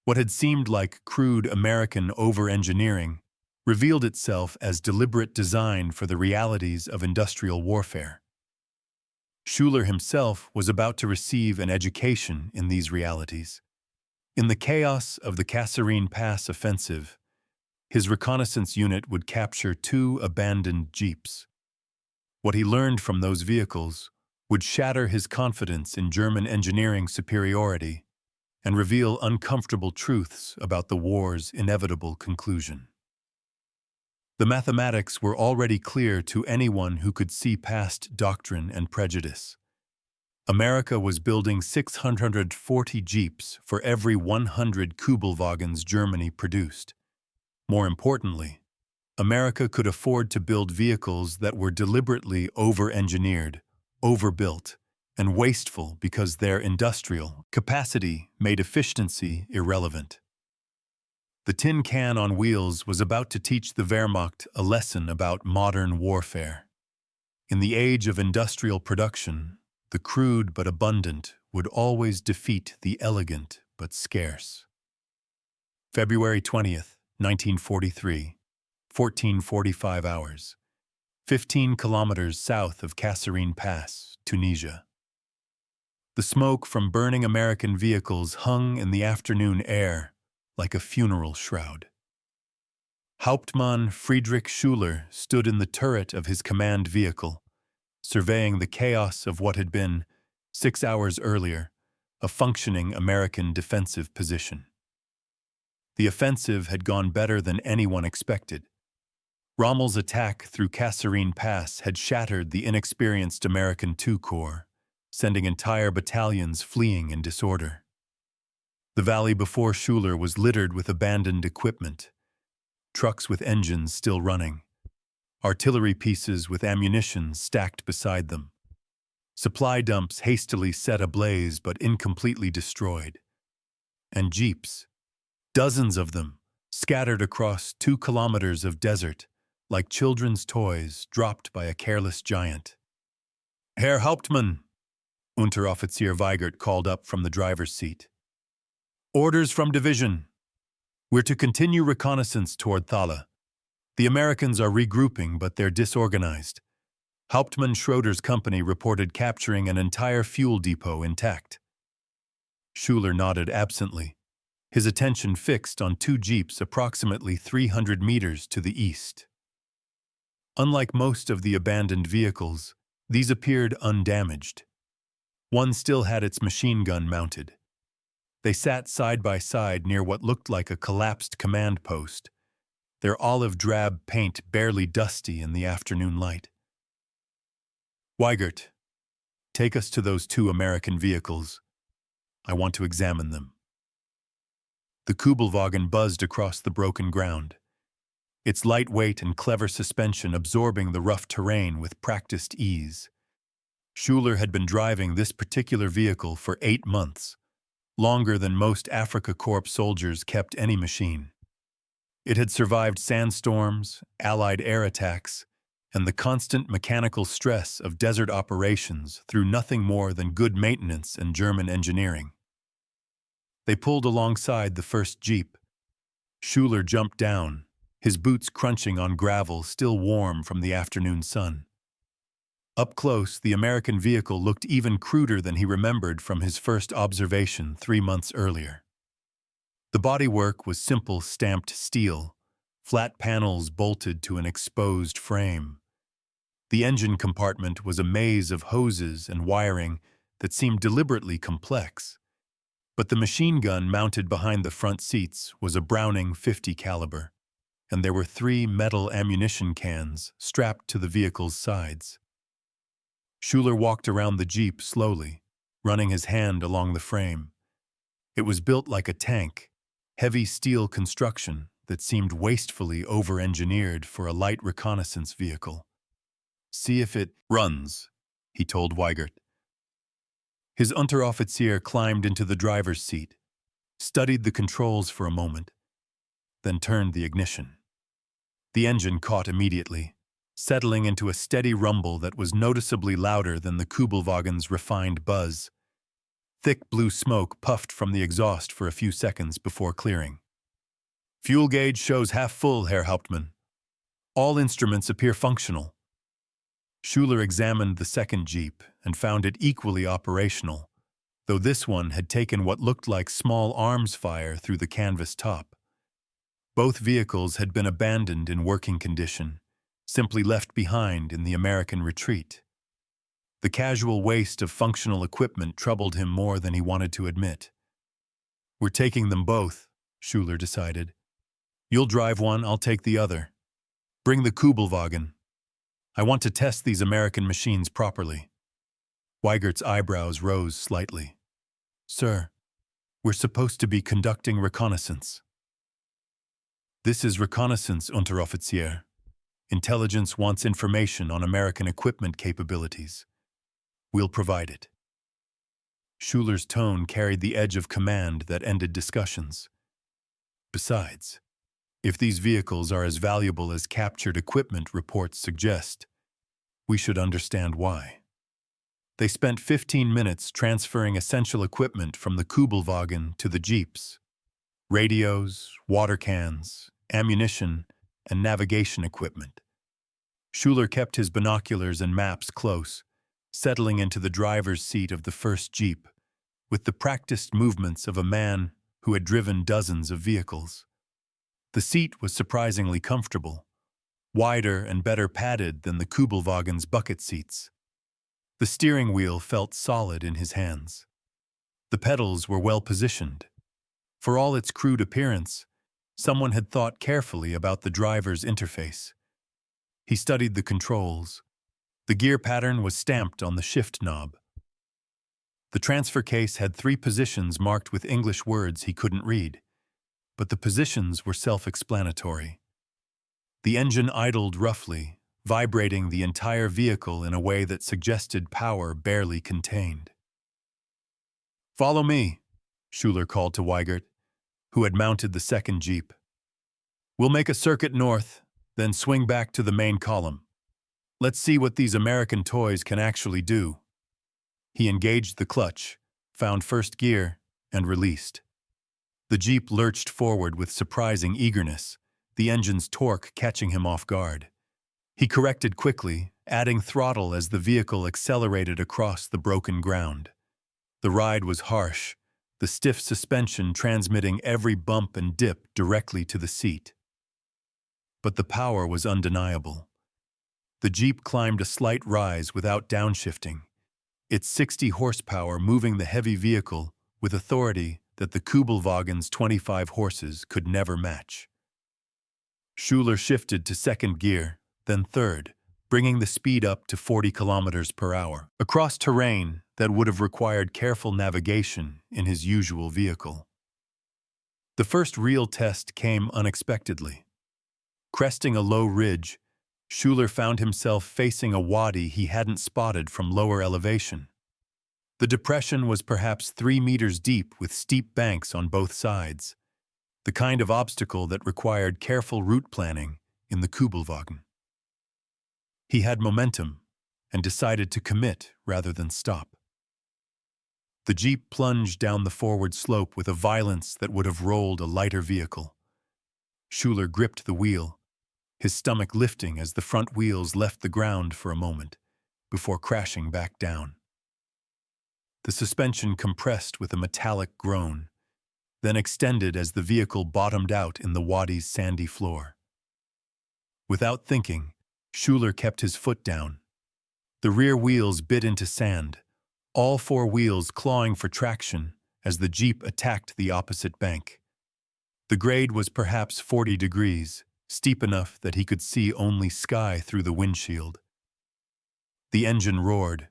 What had seemed like crude American over-engineering revealed itself as deliberate design for the realities of industrial warfare. Schuler himself was about to receive an education in these realities. In the chaos of the Kasserine Pass offensive, his reconnaissance unit would capture 2 abandoned Jeeps. What he learned from those vehicles would shatter his confidence in German engineering superiority and reveal uncomfortable truths about the war's inevitable conclusion. The mathematics were already clear to anyone who could see past doctrine and prejudice. America was building 640 Jeeps for every 100 Kübelwagens Germany produced. More importantly, America could afford to build vehicles that were deliberately over-engineered, overbuilt, and wasteful because their industrial capacity made efficiency irrelevant. The tin can on wheels was about to teach the Wehrmacht a lesson about modern warfare. In the age of industrial production, the crude but abundant would always defeat the elegant but scarce. February 20th, 1943, 14:45 hours, 15 kilometers south of Kasserine Pass, Tunisia. The smoke from burning American vehicles hung in the afternoon air like a funeral shroud. Hauptmann Friedrich Schuler stood in the turret of his command vehicle, surveying the chaos of what had been, 6 hours earlier, a functioning American defensive position. The offensive had gone better than anyone expected. Rommel's attack through Kasserine Pass had shattered the inexperienced American II Corps, sending entire battalions fleeing in disorder. The valley before Schuler was littered with abandoned equipment, trucks with engines still running, artillery pieces with ammunition stacked beside them, supply dumps hastily set ablaze but incompletely destroyed, and jeeps, dozens of them, scattered across 2 kilometers of desert, like children's toys dropped by a careless giant. "Herr Hauptmann," Unteroffizier Weigert called up from the driver's seat. "Orders from division. We're to continue reconnaissance toward Thala. The Americans are regrouping, but they're disorganized. Hauptmann Schroeder's company reported capturing an entire fuel depot intact." Schuler nodded absently, his attention fixed on 2 jeeps approximately 300 meters to the east. Unlike most of the abandoned vehicles, these appeared undamaged. One still had its machine gun mounted. They sat side by side near what looked like a collapsed command post, their olive-drab paint barely dusty in the afternoon light. "Weigert, take us to those 2 American vehicles. I want to examine them." The Kübelwagen buzzed across the broken ground, its lightweight and clever suspension absorbing the rough terrain with practiced ease. Schuler had been driving this particular vehicle for 8 months, longer than most Afrika Korps soldiers kept any machine. It had survived sandstorms, Allied air attacks, and the constant mechanical stress of desert operations through nothing more than good maintenance and German engineering. They pulled alongside the first jeep. Schuler jumped down, his boots crunching on gravel still warm from the afternoon sun. Up close, the American vehicle looked even cruder than he remembered from his first observation 3 months earlier. The bodywork was simple stamped steel, flat panels bolted to an exposed frame. The engine compartment was a maze of hoses and wiring that seemed deliberately complex. But the machine gun mounted behind the front seats was a Browning .50 caliber, and there were 3 metal ammunition cans strapped to the vehicle's sides. Schuler walked around the Jeep slowly, running his hand along the frame. It was built like a tank, heavy steel construction that seemed wastefully over-engineered for a light reconnaissance vehicle. "See if it runs," he told Weigert. His Unteroffizier climbed into the driver's seat, studied the controls for a moment, then turned the ignition. The engine caught immediately, settling into a steady rumble that was noticeably louder than the Kübelwagen's refined buzz. Thick blue smoke puffed from the exhaust for a few seconds before clearing. "Fuel gauge shows half full, Herr Hauptmann. All instruments appear functional." Schuler examined the second Jeep and found it equally operational, though this one had taken what looked like small arms fire through the canvas top. Both vehicles had been abandoned in working condition, simply left behind in the American retreat. The casual waste of functional equipment troubled him more than he wanted to admit. "We're taking them both," Schuler decided. "You'll drive one, I'll take the other. Bring the Kübelwagen. I want to test these American machines properly." Weigert's eyebrows rose slightly. "Sir, we're supposed to be conducting reconnaissance." "This is reconnaissance, Unteroffizier. Intelligence wants information on American equipment capabilities. We'll provide it." Schuler's tone carried the edge of command that ended discussions. "Besides, if these vehicles are as valuable as captured equipment reports suggest, we should understand why." They spent 15 minutes transferring essential equipment from the Kübelwagen to the Jeeps. Radios, water cans, ammunition, and navigation equipment. Schuler kept his binoculars and maps close, settling into the driver's seat of the first Jeep, with the practiced movements of a man who had driven dozens of vehicles. The seat was surprisingly comfortable, wider and better padded than the Kübelwagen's bucket seats. The steering wheel felt solid in his hands. The pedals were well positioned. For all its crude appearance, someone had thought carefully about the driver's interface. He studied the controls. The gear pattern was stamped on the shift knob. The transfer case had 3 positions marked with English words he couldn't read, but the positions were self-explanatory. The engine idled roughly, vibrating the entire vehicle in a way that suggested power barely contained. "Follow me," Schuler called to Weigert, who had mounted the second Jeep. "We'll make a circuit north, then swing back to the main column. Let's see what these American toys can actually do." He engaged the clutch, found first gear, and released. The Jeep lurched forward with surprising eagerness, the engine's torque catching him off guard. He corrected quickly, adding throttle as the vehicle accelerated across the broken ground. The ride was harsh, the stiff suspension transmitting every bump and dip directly to the seat. But the power was undeniable. The Jeep climbed a slight rise without downshifting, its 60 horsepower moving the heavy vehicle with authority that the Kübelwagen's 25 horses could never match. Schuler shifted to second gear, then third, bringing the speed up to 40 kilometers per hour, across terrain that would have required careful navigation in his usual vehicle. The first real test came unexpectedly. Cresting a low ridge, Schuler found himself facing a wadi he hadn't spotted from lower elevation. The depression was perhaps 3 meters deep with steep banks on both sides, the kind of obstacle that required careful route planning in the Kübelwagen. He had momentum and decided to commit rather than stop. The Jeep plunged down the forward slope with a violence that would have rolled a lighter vehicle. Schuler gripped the wheel, his stomach lifting as the front wheels left the ground for a moment, before crashing back down. The suspension compressed with a metallic groan, then extended as the vehicle bottomed out in the wadi's sandy floor. Without thinking, Schuler kept his foot down. The rear wheels bit into sand, all four wheels clawing for traction as the Jeep attacked the opposite bank. The grade was perhaps 40 degrees, steep enough that he could see only sky through the windshield. The engine roared,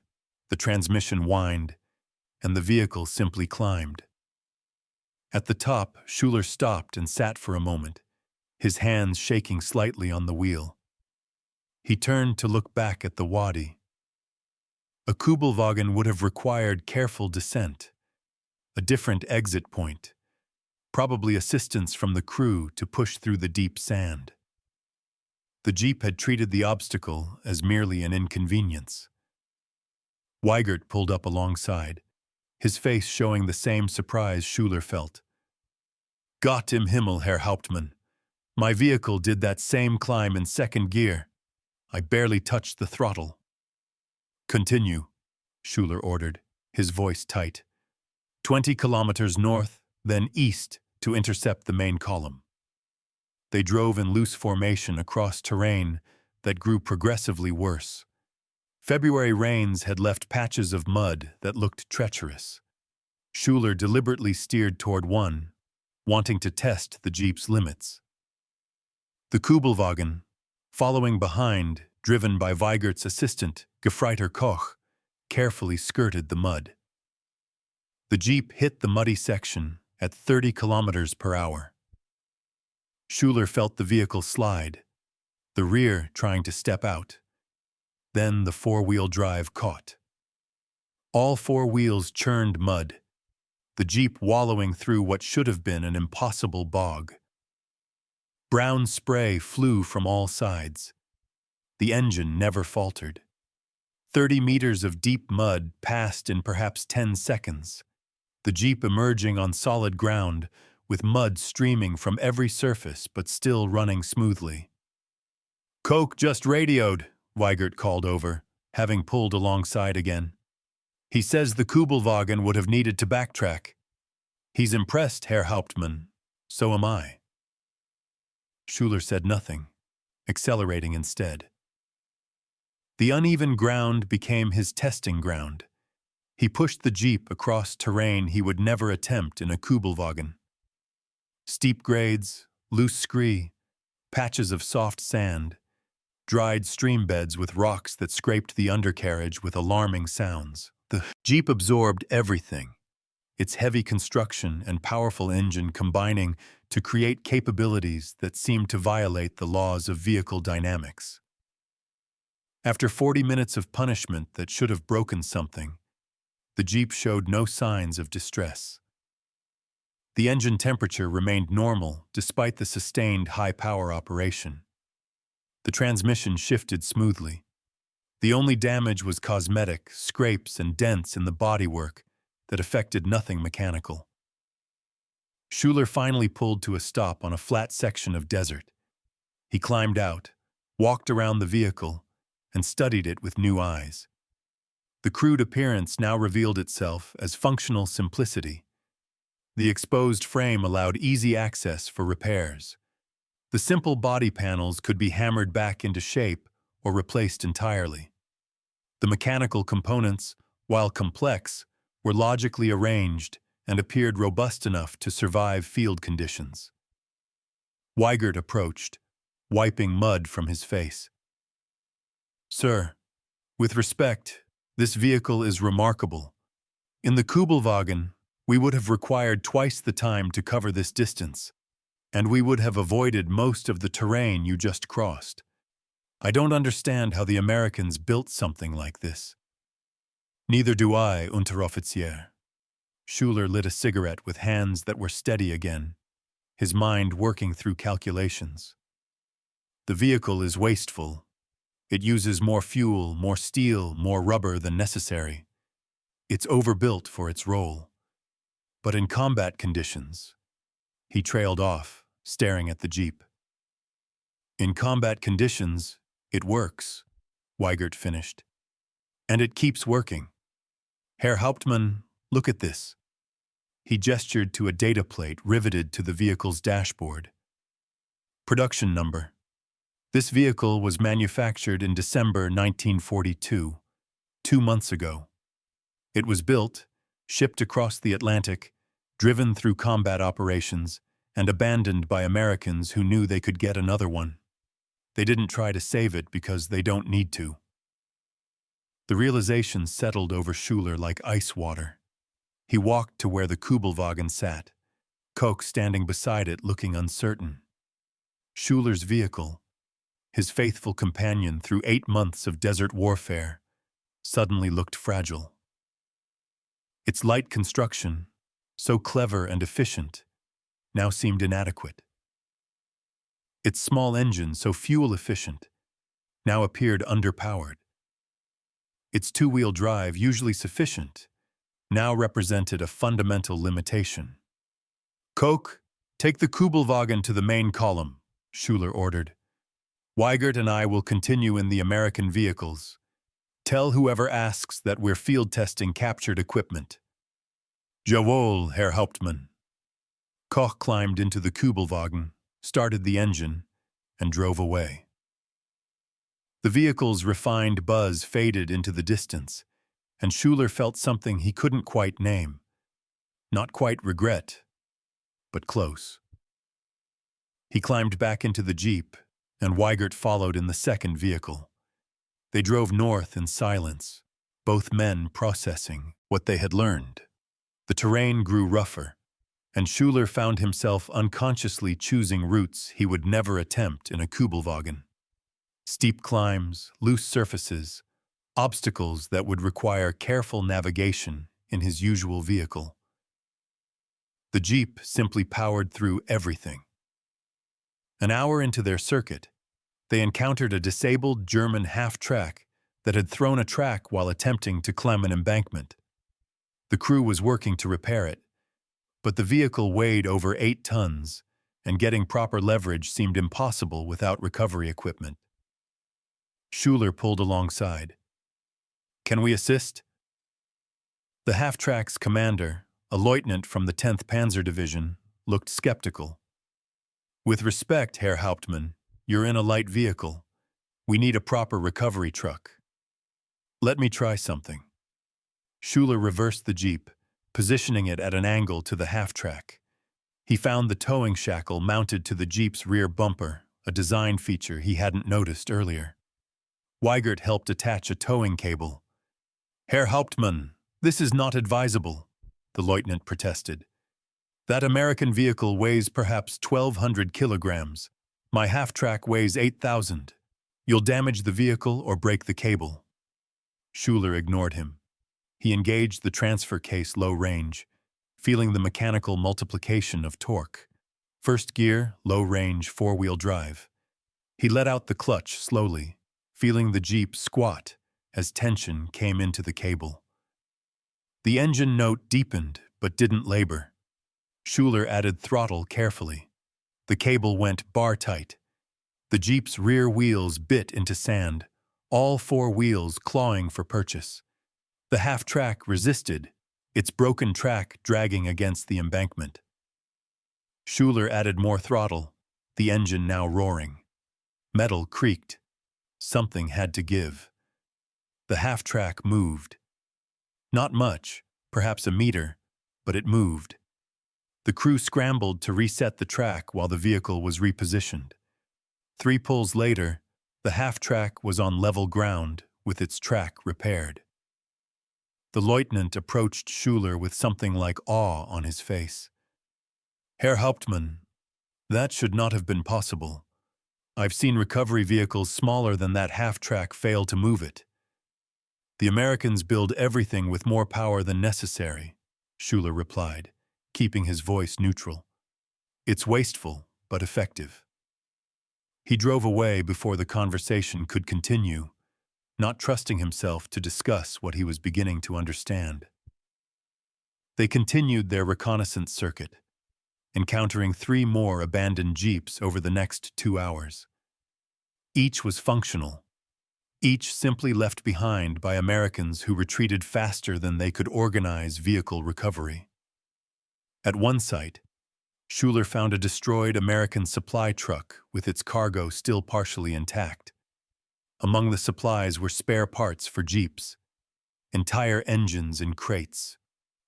the transmission whined, and the vehicle simply climbed. At the top, Schuler stopped and sat for a moment, his hands shaking slightly on the wheel. He turned to look back at the wadi. A Kübelwagen would have required careful descent, a different exit point, probably assistance from the crew to push through the deep sand. The Jeep had treated the obstacle as merely an inconvenience. Weigert pulled up alongside, his face showing the same surprise Schuler felt. Gott im Himmel, Herr Hauptmann. My vehicle did that same climb in second gear. I barely touched the throttle. Continue, Schuler ordered, his voice tight. 20 kilometers north, then east to intercept the main column. They drove in loose formation across terrain that grew progressively worse. February rains had left patches of mud that looked treacherous. Schuler deliberately steered toward one, wanting to test the Jeep's limits. The Kübelwagen, following behind, driven by Weigert's assistant, Gefreiter Koch, carefully skirted the mud. The Jeep hit the muddy section at 30 kilometers per hour. Schuler felt the vehicle slide, the rear trying to step out. Then the four-wheel drive caught. All four wheels churned mud, the Jeep wallowing through what should have been an impossible bog. Brown spray flew from all sides. The engine never faltered. 30 meters of deep mud passed in perhaps 10 seconds, the Jeep emerging on solid ground with mud streaming from every surface but still running smoothly. Koch just radioed, Weigert called over, having pulled alongside again. He says the Kübelwagen would have needed to backtrack. He's impressed, Herr Hauptmann. So am I. Schuler said nothing, accelerating instead. The uneven ground became his testing ground. He pushed the Jeep across terrain he would never attempt in a Kübelwagen. Steep grades, loose scree, patches of soft sand, dried stream beds with rocks that scraped the undercarriage with alarming sounds. The Jeep absorbed everything, its heavy construction and powerful engine combining to create capabilities that seemed to violate the laws of vehicle dynamics. After 40 minutes of punishment that should have broken something, the Jeep showed no signs of distress. The engine temperature remained normal despite the sustained high-power operation. The transmission shifted smoothly. The only damage was cosmetic, scrapes and dents in the bodywork that affected nothing mechanical. Schuler finally pulled to a stop on a flat section of desert. He climbed out, walked around the vehicle, and studied it with new eyes. The crude appearance now revealed itself as functional simplicity. The exposed frame allowed easy access for repairs. The simple body panels could be hammered back into shape or replaced entirely. The mechanical components, while complex, were logically arranged and appeared robust enough to survive field conditions. Weigert approached, wiping mud from his face. Sir, with respect, this vehicle is remarkable. In the Kübelwagen, we would have required twice the time to cover this distance, and we would have avoided most of the terrain you just crossed. I don't understand how the Americans built something like this. Neither do I, Unteroffizier. Schuler lit a cigarette with hands that were steady again, his mind working through calculations. The vehicle is wasteful. It uses more fuel, more steel, more rubber than necessary. It's overbuilt for its role. But in combat conditions, he trailed off, staring at the Jeep. In combat conditions, it works, Weigert finished. And it keeps working. Herr Hauptmann, look at this. He gestured to a data plate riveted to the vehicle's dashboard. Production number, This vehicle was manufactured in December 1942, 2 months ago. It was built, shipped across the Atlantic, driven through combat operations, and abandoned by Americans who knew they could get another one. They didn't try to save it because they don't need to. The realization settled over Schuler like ice water. He walked to where the Kübelwagen sat, Koch standing beside it looking uncertain. Schuler's vehicle, his faithful companion through 8 months of desert warfare, suddenly looked fragile. Its light construction, so clever and efficient, now seemed inadequate. Its small engine, so fuel-efficient, now appeared underpowered. Its two-wheel drive, usually sufficient, now represented a fundamental limitation. "Koch, take the Kübelwagen to the main column," Schuler ordered. "Weigert and I will continue in the American vehicles. Tell whoever asks that we're field testing captured equipment." "Jawohl, Herr Hauptmann." Koch climbed into the Kübelwagen, started the engine, and drove away. The vehicle's refined buzz faded into the distance, and Schuler felt something he couldn't quite name. Not quite regret, but close. He climbed back into the Jeep, and Weigert followed in the second vehicle. They drove north in silence, both men processing what they had learned. The terrain grew rougher, and Schuler found himself unconsciously choosing routes he would never attempt in a Kübelwagen. Steep climbs, loose surfaces, obstacles that would require careful navigation in his usual vehicle. The Jeep simply powered through everything. An hour into their circuit, they encountered a disabled German half-track that had thrown a track while attempting to climb an embankment. The crew was working to repair it, but the vehicle weighed over 8 tons, and getting proper leverage seemed impossible without recovery equipment. Schuler pulled alongside. "Can we assist?" The half-track's commander, a lieutenant from the 10th Panzer Division, looked skeptical. "With respect, Herr Hauptmann, you're in a light vehicle. We need a proper recovery truck." "Let me try something." Schuler reversed the Jeep, positioning it at an angle to the half-track. He found the towing shackle mounted to the Jeep's rear bumper, a design feature he hadn't noticed earlier. Weigert helped attach a towing cable. "Herr Hauptmann, this is not advisable," the lieutenant protested. "That American vehicle weighs perhaps 1,200 kilograms. My half-track weighs 8,000. You'll damage the vehicle or break the cable." Schuler ignored him. He engaged the transfer case low range, feeling the mechanical multiplication of torque. First gear, low range, four-wheel drive. He let out the clutch slowly, feeling the Jeep squat as tension came into the cable. The engine note deepened but didn't labor. Schuler added throttle carefully. The cable went bar-tight. The Jeep's rear wheels bit into sand, all 4 wheels clawing for purchase. The half-track resisted, its broken track dragging against the embankment. Schuler added more throttle, the engine now roaring. Metal creaked. Something had to give. The half-track moved. Not much, perhaps a meter, but it moved. The crew scrambled to reset the track while the vehicle was repositioned. 3 pulls later, the half-track was on level ground with its track repaired. The lieutenant approached Schuler with something like awe on his face. "Herr Hauptmann, that should not have been possible. I've seen recovery vehicles smaller than that half-track fail to move it. The Americans build everything with more power than necessary," Schuler replied, keeping his voice neutral. "It's wasteful, but effective." He drove away before the conversation could continue, not trusting himself to discuss what he was beginning to understand. They continued their reconnaissance circuit, encountering 3 more abandoned Jeeps over the next 2 hours. Each was functional, each simply left behind by Americans who retreated faster than they could organize vehicle recovery. At one site, Schuler found a destroyed American supply truck with its cargo still partially intact. Among the supplies were spare parts for jeeps, entire engines in crates,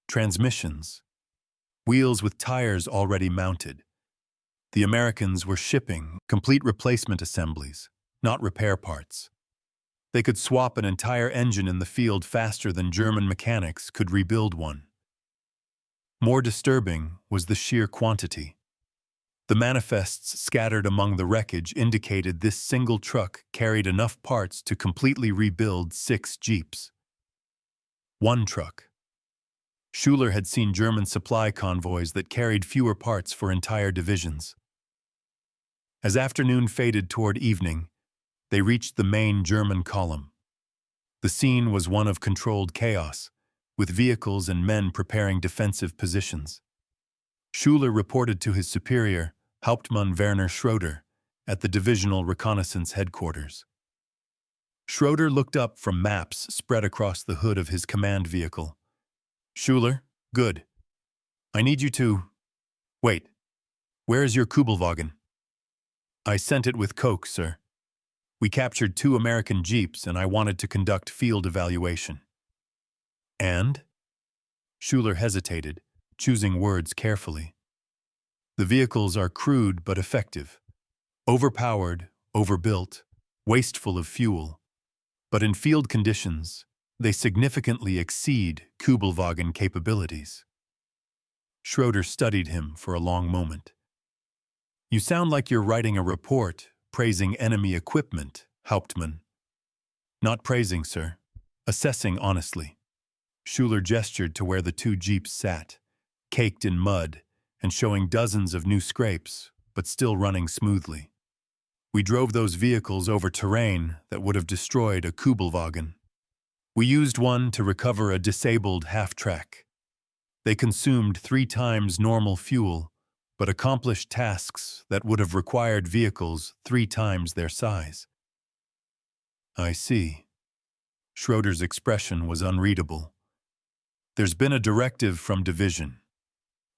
transmissions, wheels with tires already mounted. The Americans were shipping complete replacement assemblies, not repair parts. They could swap an entire engine in the field faster than German mechanics could rebuild one. More disturbing was the sheer quantity. The manifests scattered among the wreckage indicated this single truck carried enough parts to completely rebuild 6 jeeps. One truck. Schuler had seen German supply convoys that carried fewer parts for entire divisions. As afternoon faded toward evening, they reached the main German column. The scene was one of controlled chaos, with vehicles and men preparing defensive positions. Schuler reported to his superior, Hauptmann Werner Schroeder, at the divisional reconnaissance headquarters. Schroeder looked up from maps spread across the hood of his command vehicle. "Schuler, good. I need you to... Wait, where is your Kübelwagen?" "I sent it with coke, sir. We captured 2 American jeeps and I wanted to conduct field evaluation." "And?" Schuler hesitated, choosing words carefully. "The vehicles are crude but effective. Overpowered, overbuilt, wasteful of fuel. But in field conditions, they significantly exceed Kübelwagen capabilities." Schroeder studied him for a long moment. "You sound like you're writing a report praising enemy equipment, Hauptmann." "Not praising, sir. Assessing honestly." Schuler gestured to where the 2 jeeps sat, caked in mud and showing dozens of new scrapes, but still running smoothly. "We drove those vehicles over terrain that would have destroyed a Kübelwagen. We used one to recover a disabled half-track. They consumed 3 times normal fuel, but accomplished tasks that would have required vehicles 3 times their size." "I see." Schroeder's expression was unreadable. "There's been a directive from division.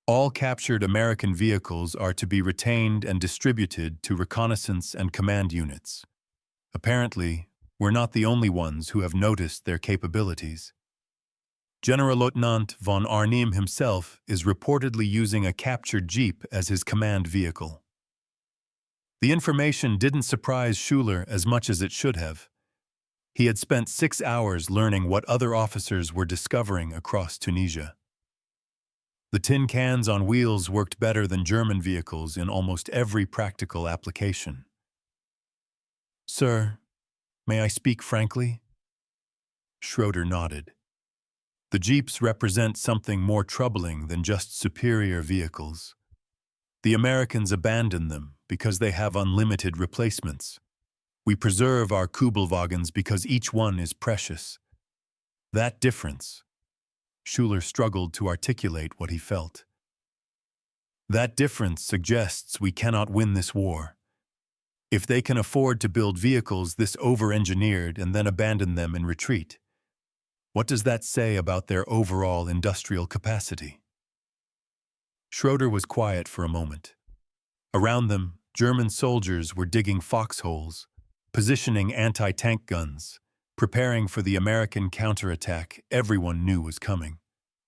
All captured American vehicles are to be retained and distributed to reconnaissance and command units. Apparently, we're not the only ones who have noticed their capabilities. Generalleutnant von Arnim himself is reportedly using a captured jeep as his command vehicle." The information didn't surprise Schuler as much as it should have. He had spent 6 hours learning what other officers were discovering across Tunisia. The tin cans on wheels worked better than German vehicles in almost every practical application. "Sir, may I speak frankly?" Schroeder nodded. "The jeeps represent something more troubling than just superior vehicles. The Americans abandon them because they have unlimited replacements. We preserve our Kübelwagens because each one is precious. That difference..." Schuler struggled to articulate what he felt. "That difference suggests we cannot win this war. If they can afford to build vehicles this over-engineered and then abandon them in retreat, what does that say about their overall industrial capacity?" Schroeder was quiet for a moment. Around them, German soldiers were digging foxholes, positioning anti-tank guns, preparing for the American counterattack everyone knew was coming.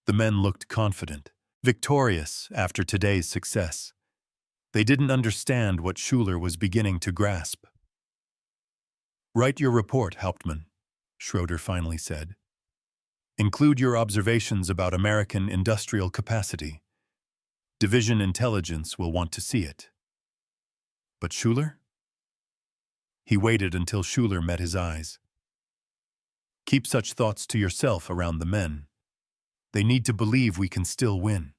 The men looked confident, victorious after today's success. They didn't understand what Schuler was beginning to grasp. "Write your report, Hauptmann," Schroeder finally said. "Include your observations about American industrial capacity. Division intelligence will want to see it." "But Schuler?" He waited until Schuler met his eyes. "Keep such thoughts to yourself around the men. They need to believe we can still win."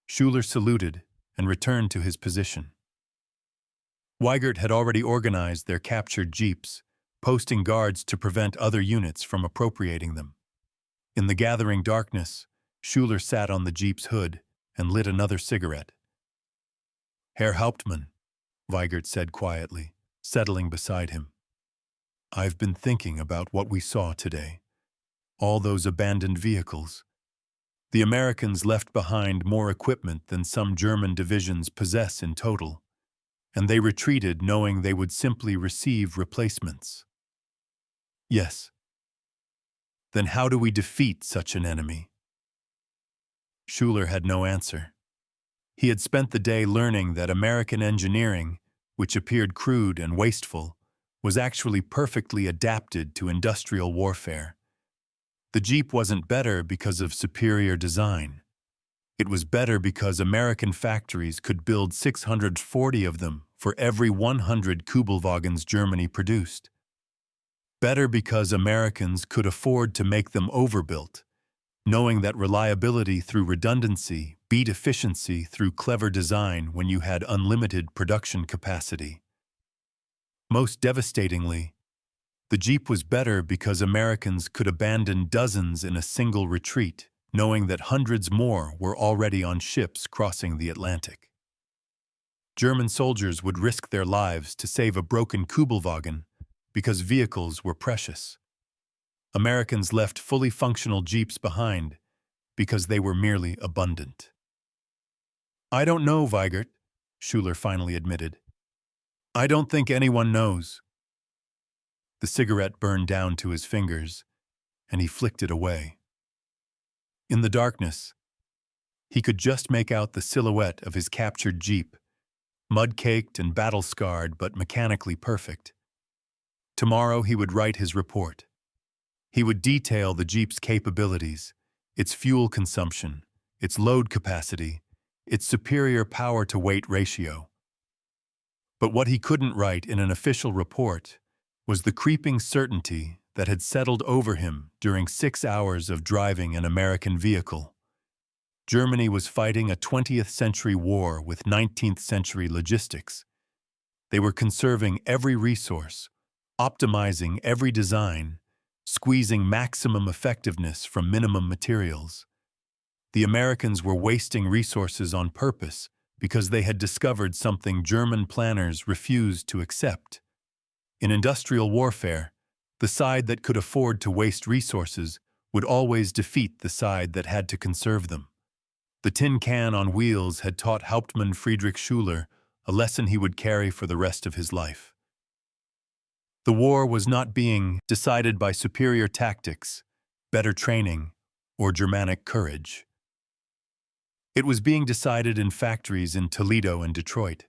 Schuler saluted and returned to his position. Weigert had already organized their captured jeeps, posting guards to prevent other units from appropriating them. In the gathering darkness, Schuler sat on the jeep's hood and lit another cigarette. "Herr Hauptmann," Weigert said quietly, settling beside him. "I've been thinking about what we saw today. All those abandoned vehicles. The Americans left behind more equipment than some German divisions possess in total, and they retreated knowing they would simply receive replacements. Yes. Then how do we defeat such an enemy? Schuler had no answer. He had spent the day learning that American engineering, which appeared crude and wasteful, was actually perfectly adapted to industrial warfare. The Jeep wasn't better because of superior design. It was better because American factories could build 640 of them for every 100 Kübelwagens Germany produced. Better because Americans could afford to make them overbuilt, knowing that reliability through redundancy beat efficiency through clever design when you had unlimited production capacity. Most devastatingly, the Jeep was better because Americans could abandon dozens in a single retreat, knowing that hundreds more were already on ships crossing the Atlantic. German soldiers would risk their lives to save a broken Kübelwagen because vehicles were precious. Americans left fully functional Jeeps behind because they were merely abundant. "I don't know, Weigert," Schuler finally admitted. "I don't think anyone knows." The cigarette burned down to his fingers, and he flicked it away. In the darkness, he could just make out the silhouette of his captured Jeep, mud-caked and battle-scarred but mechanically perfect. Tomorrow he would write his report. He would detail the Jeep's capabilities, its fuel consumption, its load capacity, its superior power-to-weight ratio. But what he couldn't write in an official report was the creeping certainty that had settled over him during 6 hours of driving an American vehicle. Germany was fighting a 20th-century war with 19th-century logistics. They were conserving every resource, optimizing every design, squeezing maximum effectiveness from minimum materials. The Americans were wasting resources on purpose because they had discovered something German planners refused to accept. In industrial warfare, the side that could afford to waste resources would always defeat the side that had to conserve them. The tin can on wheels had taught Hauptmann Friedrich Schuler a lesson he would carry for the rest of his life. The war was not being decided by superior tactics, better training, or Germanic courage. It was being decided in factories in Toledo and Detroit,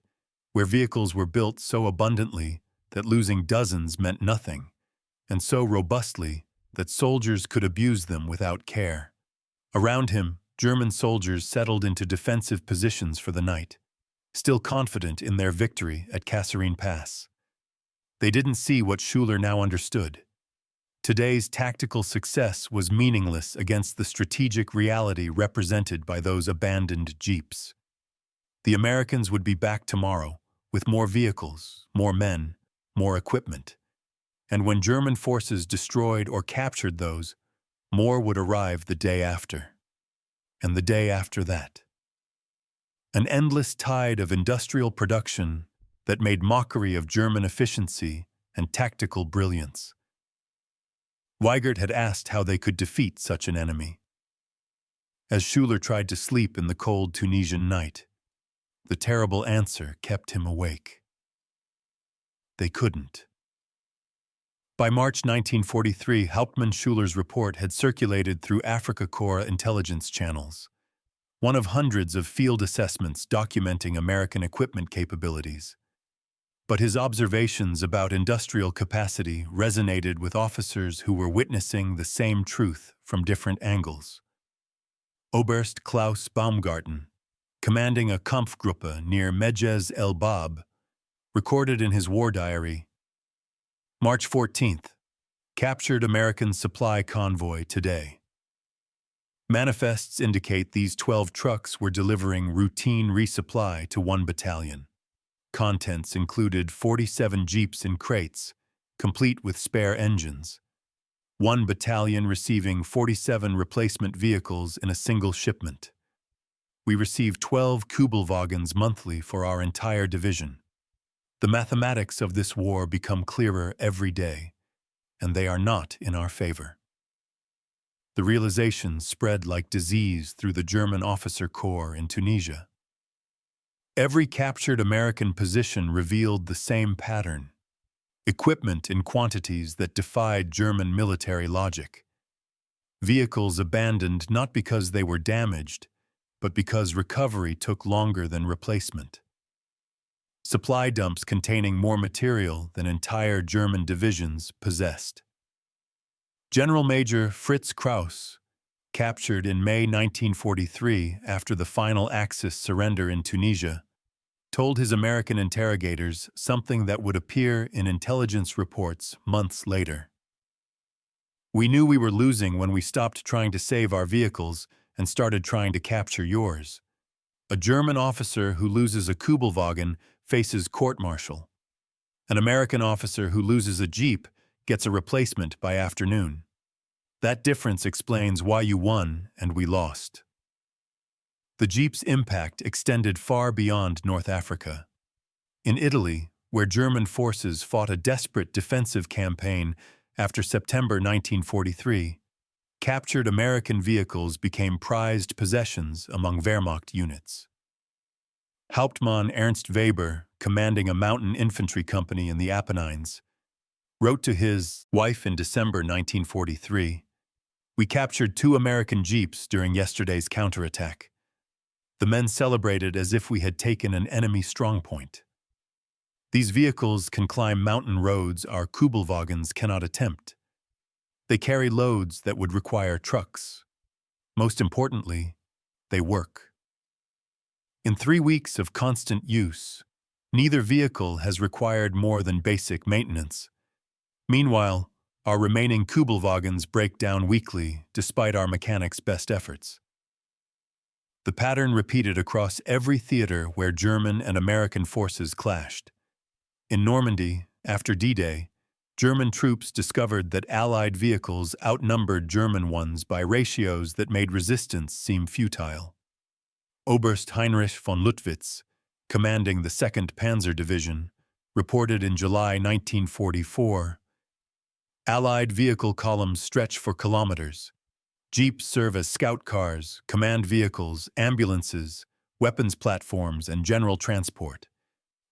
where vehicles were built so abundantly that losing dozens meant nothing, and so robustly that soldiers could abuse them without care. Around him, German soldiers settled into defensive positions for the night, still confident in their victory at Kasserine Pass. They didn't see what Schuler now understood. Today's tactical success was meaningless against the strategic reality represented by those abandoned Jeeps. The Americans would be back tomorrow, with more vehicles, more men, more equipment. And when German forces destroyed or captured those, more would arrive the day after. And the day after that. An endless tide of industrial production that made mockery of German efficiency and tactical brilliance. Weigert had asked how they could defeat such an enemy. As Schuler tried to sleep in the cold Tunisian night, the terrible answer kept him awake. They couldn't. By March 1943, Hauptmann Schuler's report had circulated through Afrika Korps intelligence channels, one of hundreds of field assessments documenting American equipment capabilities. But his observations about industrial capacity resonated with officers who were witnessing the same truth from different angles. Oberst Klaus Baumgarten, commanding a Kampfgruppe near Mejez El Bab, recorded in his war diary, March 14th, captured American supply convoy today. Manifests indicate these 12 trucks were delivering routine resupply to one battalion. Contents included 47 Jeeps in crates, complete with spare engines. One battalion receiving 47 replacement vehicles in a single shipment. We receive 12 Kübelwagens monthly for our entire division. The mathematics of this war become clearer every day, and they are not in our favor. The realization spread like disease through the German officer corps in Tunisia. Every captured American position revealed the same pattern: equipment in quantities that defied German military logic. Vehicles abandoned not because they were damaged, but because recovery took longer than replacement. Supply dumps containing more material than entire German divisions possessed. General Major Fritz Krauss, captured in May 1943 after the final Axis surrender in Tunisia, told his American interrogators something that would appear in intelligence reports months later. "We knew we were losing when we stopped trying to save our vehicles and started trying to capture yours. A German officer who loses a Kübelwagen faces court-martial. An American officer who loses a Jeep gets a replacement by afternoon. That difference explains why you won and we lost." The Jeep's impact extended far beyond North Africa. In Italy, where German forces fought a desperate defensive campaign after September 1943, captured American vehicles became prized possessions among Wehrmacht units. Hauptmann Ernst Weber, commanding a mountain infantry company in the Apennines, wrote to his wife in December 1943, "We captured 2 American Jeeps during yesterday's counterattack. The men celebrated as if we had taken an enemy strongpoint. These vehicles can climb mountain roads our Kübelwagens cannot attempt. They carry loads that would require trucks. Most importantly, they work." In 3 weeks of constant use, neither vehicle has required more than basic maintenance. Meanwhile, our remaining Kübelwagens break down weekly despite our mechanics' best efforts. The pattern repeated across every theater where German and American forces clashed. In Normandy, after D-Day, German troops discovered that Allied vehicles outnumbered German ones by ratios that made resistance seem futile. Oberst Heinrich von Luttwitz, commanding the 2nd Panzer Division, reported in July 1944, "Allied vehicle columns stretch for kilometers. Jeeps serve as scout cars, command vehicles, ambulances, weapons platforms, and general transport.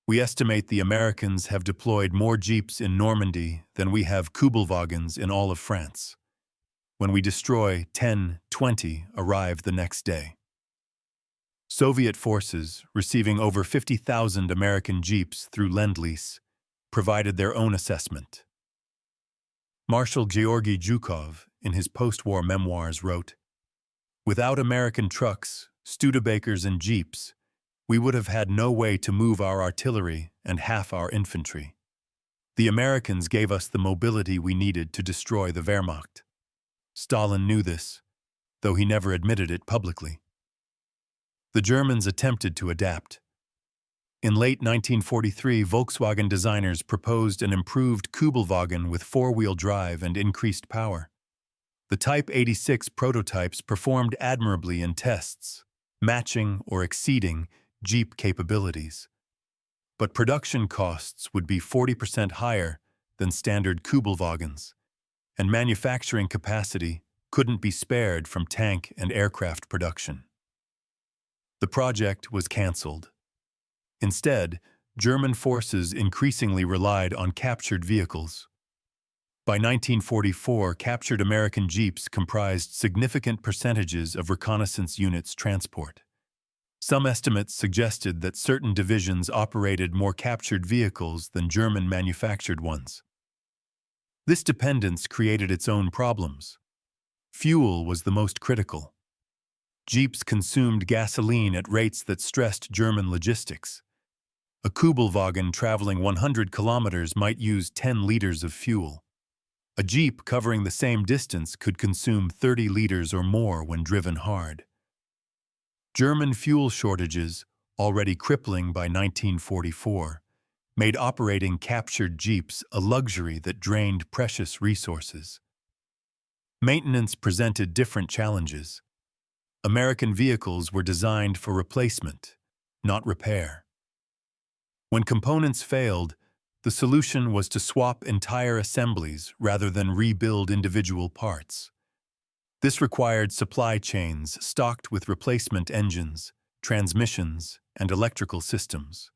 We estimate the Americans have deployed more Jeeps in Normandy than we have Kübelwagens in all of France. When we destroy 10, 20 arrive the next day." Soviet forces, receiving over 50,000 American Jeeps through Lend-Lease, provided their own assessment. Marshal Georgy Zhukov, in his post-war memoirs, wrote, "Without American trucks, Studebakers, and Jeeps, we would have had no way to move our artillery and half our infantry. The Americans gave us the mobility we needed to destroy the Wehrmacht. Stalin knew this, though he never admitted it publicly." The Germans attempted to adapt. In late 1943, Volkswagen designers proposed an improved Kübelwagen with 4-wheel drive and increased power. The Type 86 prototypes performed admirably in tests, matching or exceeding Jeep capabilities. But production costs would be 40% higher than standard Kübelwagens, and manufacturing capacity couldn't be spared from tank and aircraft production. The project was cancelled. Instead, German forces increasingly relied on captured vehicles. By 1944, captured American Jeeps comprised significant percentages of reconnaissance units' transport. Some estimates suggested that certain divisions operated more captured vehicles than German-manufactured ones. This dependence created its own problems. Fuel was the most critical. Jeeps consumed gasoline at rates that stressed German logistics. A Kübelwagen traveling 100 kilometers might use 10 liters of fuel. A Jeep covering the same distance could consume 30 liters or more when driven hard. German fuel shortages, already crippling by 1944, made operating captured Jeeps a luxury that drained precious resources. Maintenance presented different challenges. American vehicles were designed for replacement, not repair. When components failed, the solution was to swap entire assemblies rather than rebuild individual parts. This required supply chains stocked with replacement engines, transmissions, and electrical systems.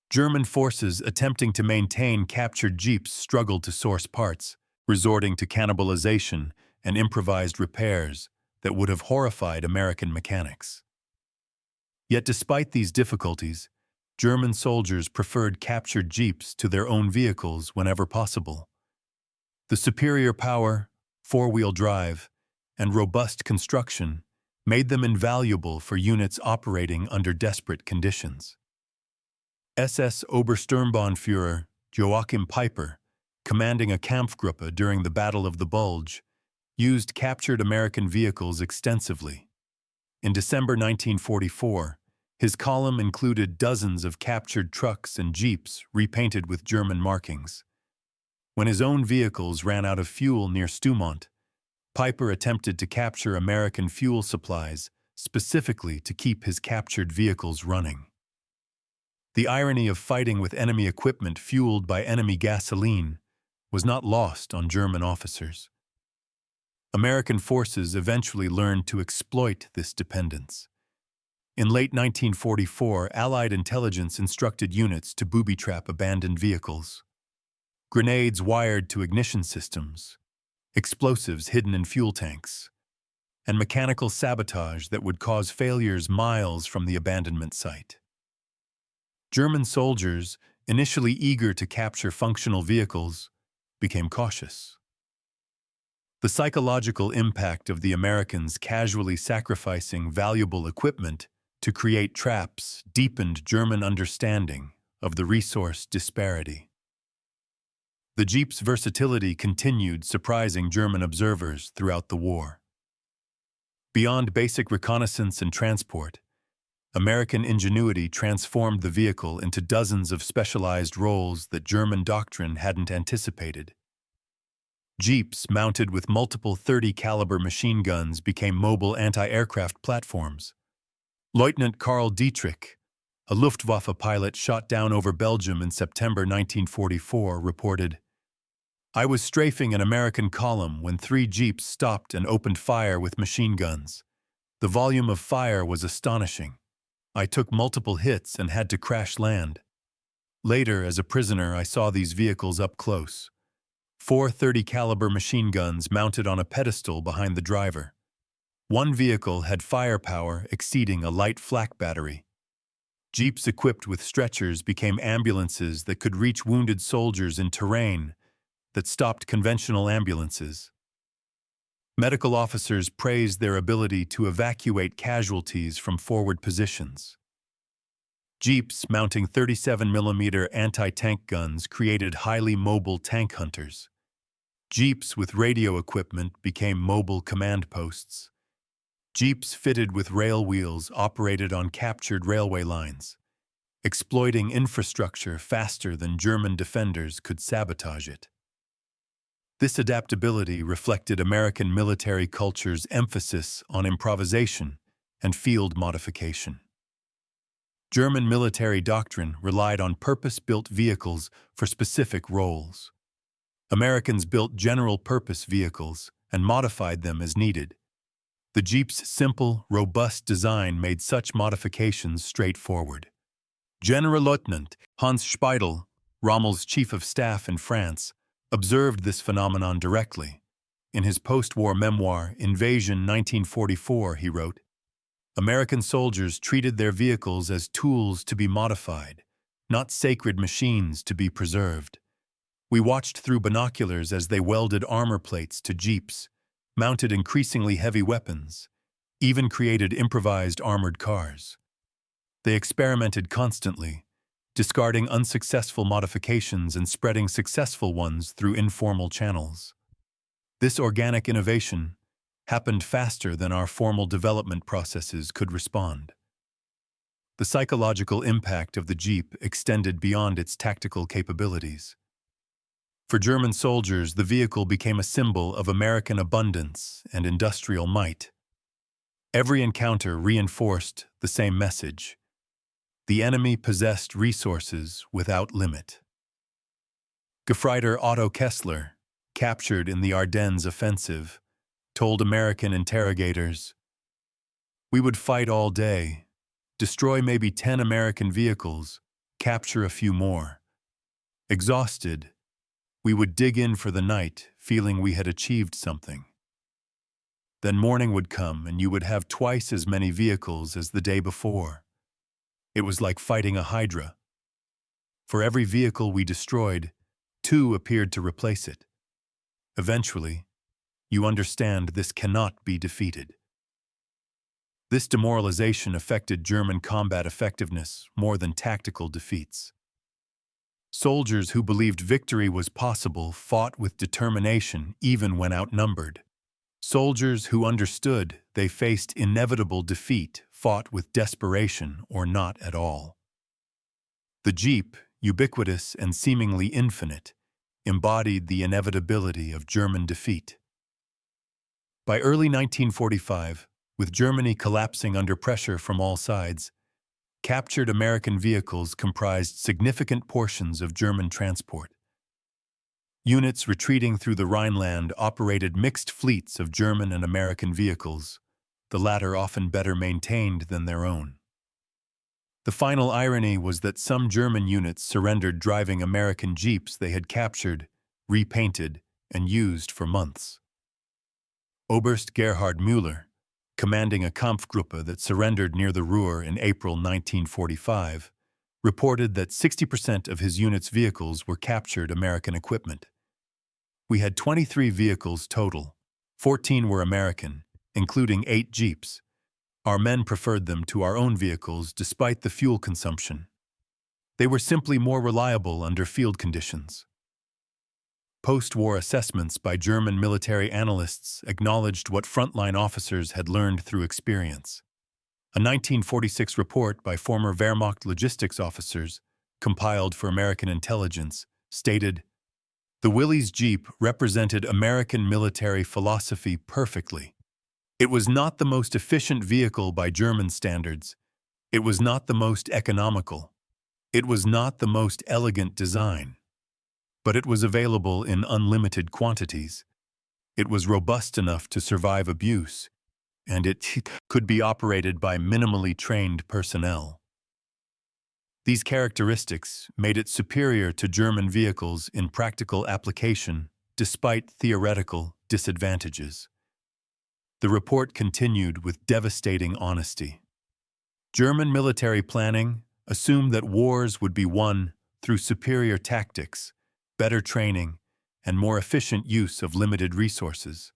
German forces attempting to maintain captured jeeps struggled to source parts, resorting to cannibalization and improvised repairs that would have horrified American mechanics. Yet despite these difficulties, German soldiers preferred captured jeeps to their own vehicles whenever possible. The superior power, four-wheel drive, and robust construction made them invaluable for units operating under desperate conditions. SS Obersturmbannführer Joachim Peiper, commanding a Kampfgruppe during the Battle of the Bulge, used captured American vehicles extensively. In December 1944, his column included dozens of captured trucks and jeeps repainted with German markings. When his own vehicles ran out of fuel near Stoumont, Peiper attempted to capture American fuel supplies specifically to keep his captured vehicles running. The irony of fighting with enemy equipment fueled by enemy gasoline was not lost on German officers. American forces eventually learned to exploit this dependence. In late 1944, Allied intelligence instructed units to booby-trap abandoned vehicles. Grenades wired to ignition systems, explosives hidden in fuel tanks, and mechanical sabotage that would cause failures miles from the abandonment site. German soldiers, initially eager to capture functional vehicles, became cautious. The psychological impact of the Americans casually sacrificing valuable equipment to create traps deepened German understanding of the resource disparity. The Jeep's versatility continued surprising German observers throughout the war. Beyond basic reconnaissance and transport, American ingenuity transformed the vehicle into dozens of specialized roles that German doctrine hadn't anticipated. Jeeps mounted with multiple .30-caliber machine guns became mobile anti-aircraft platforms. Lieutenant Karl Dietrich, a Luftwaffe pilot shot down over Belgium in September 1944, reported, "I was strafing an American column when 3 jeeps stopped and opened fire with machine guns. The volume of fire was astonishing. I took multiple hits and had to crash land. Later, as a prisoner, I saw these vehicles up close. 4 .30-caliber machine guns mounted on a pedestal behind the driver. One vehicle had firepower exceeding a light flak battery. Jeeps equipped with stretchers became ambulances that could reach wounded soldiers in terrain that stopped conventional ambulances. Medical officers praised their ability to evacuate casualties from forward positions. Jeeps mounting 37mm anti-tank guns created highly mobile tank hunters. Jeeps with radio equipment became mobile command posts. Jeeps fitted with rail wheels operated on captured railway lines, exploiting infrastructure faster than German defenders could sabotage it. This adaptability reflected American military culture's emphasis on improvisation and field modification. German military doctrine relied on purpose-built vehicles for specific roles. Americans built general-purpose vehicles and modified them as needed. The Jeep's simple, robust design made such modifications straightforward. Generalleutnant Hans Speidel, Rommel's chief of staff in France, observed this phenomenon directly. In his post-war memoir, Invasion 1944, he wrote, "American soldiers treated their vehicles as tools to be modified, not sacred machines to be preserved. We watched through binoculars as they welded armor plates to jeeps, mounted increasingly heavy weapons, even created improvised armored cars. They experimented constantly, discarding unsuccessful modifications and spreading successful ones through informal channels. This organic innovation happened faster than our formal development processes could respond." The psychological impact of the Jeep extended beyond its tactical capabilities. For German soldiers, the vehicle became a symbol of American abundance and industrial might. Every encounter reinforced the same message: the enemy possessed resources without limit. Gefreiter Otto Kessler, captured in the Ardennes offensive, told American interrogators. We would fight all day, destroy maybe 10 American vehicles, capture a few more. Exhausted, we would dig in for the night, feeling we had achieved something. Then morning would come and you would have twice as many vehicles as the day before. It was like fighting a hydra. For every vehicle we destroyed, 2 appeared to replace it. Eventually, you understand this cannot be defeated. This demoralization affected German combat effectiveness more than tactical defeats. Soldiers who believed victory was possible fought with determination even when outnumbered. Soldiers who understood they faced inevitable defeat fought with desperation or not at all. The Jeep, ubiquitous and seemingly infinite, embodied the inevitability of German defeat. By early 1945, with Germany collapsing under pressure from all sides, captured American vehicles comprised significant portions of German transport. Units retreating through the Rhineland operated mixed fleets of German and American vehicles, the latter often better maintained than their own. The final irony was that some German units surrendered driving American Jeeps they had captured, repainted, and used for months. Oberst Gerhard Müller, commanding a Kampfgruppe that surrendered near the Ruhr in April 1945, reported that 60% of his unit's vehicles were captured American equipment. We had 23 vehicles total. 14 were American, including 8 Jeeps. Our men preferred them to our own vehicles despite the fuel consumption. They were simply more reliable under field conditions. Post-war assessments by German military analysts acknowledged what frontline officers had learned through experience. A 1946 report by former Wehrmacht logistics officers, compiled for American intelligence, stated, "The Willys Jeep represented American military philosophy perfectly. It was not the most efficient vehicle by German standards. It was not the most economical. It was not the most elegant design. But it was available in unlimited quantities. It was robust enough to survive abuse, and it could be operated by minimally trained personnel." These characteristics made it superior to German vehicles in practical application, despite theoretical disadvantages. The report continued with devastating honesty. German military planning assumed that wars would be won through superior tactics, better training, and more efficient use of limited resources.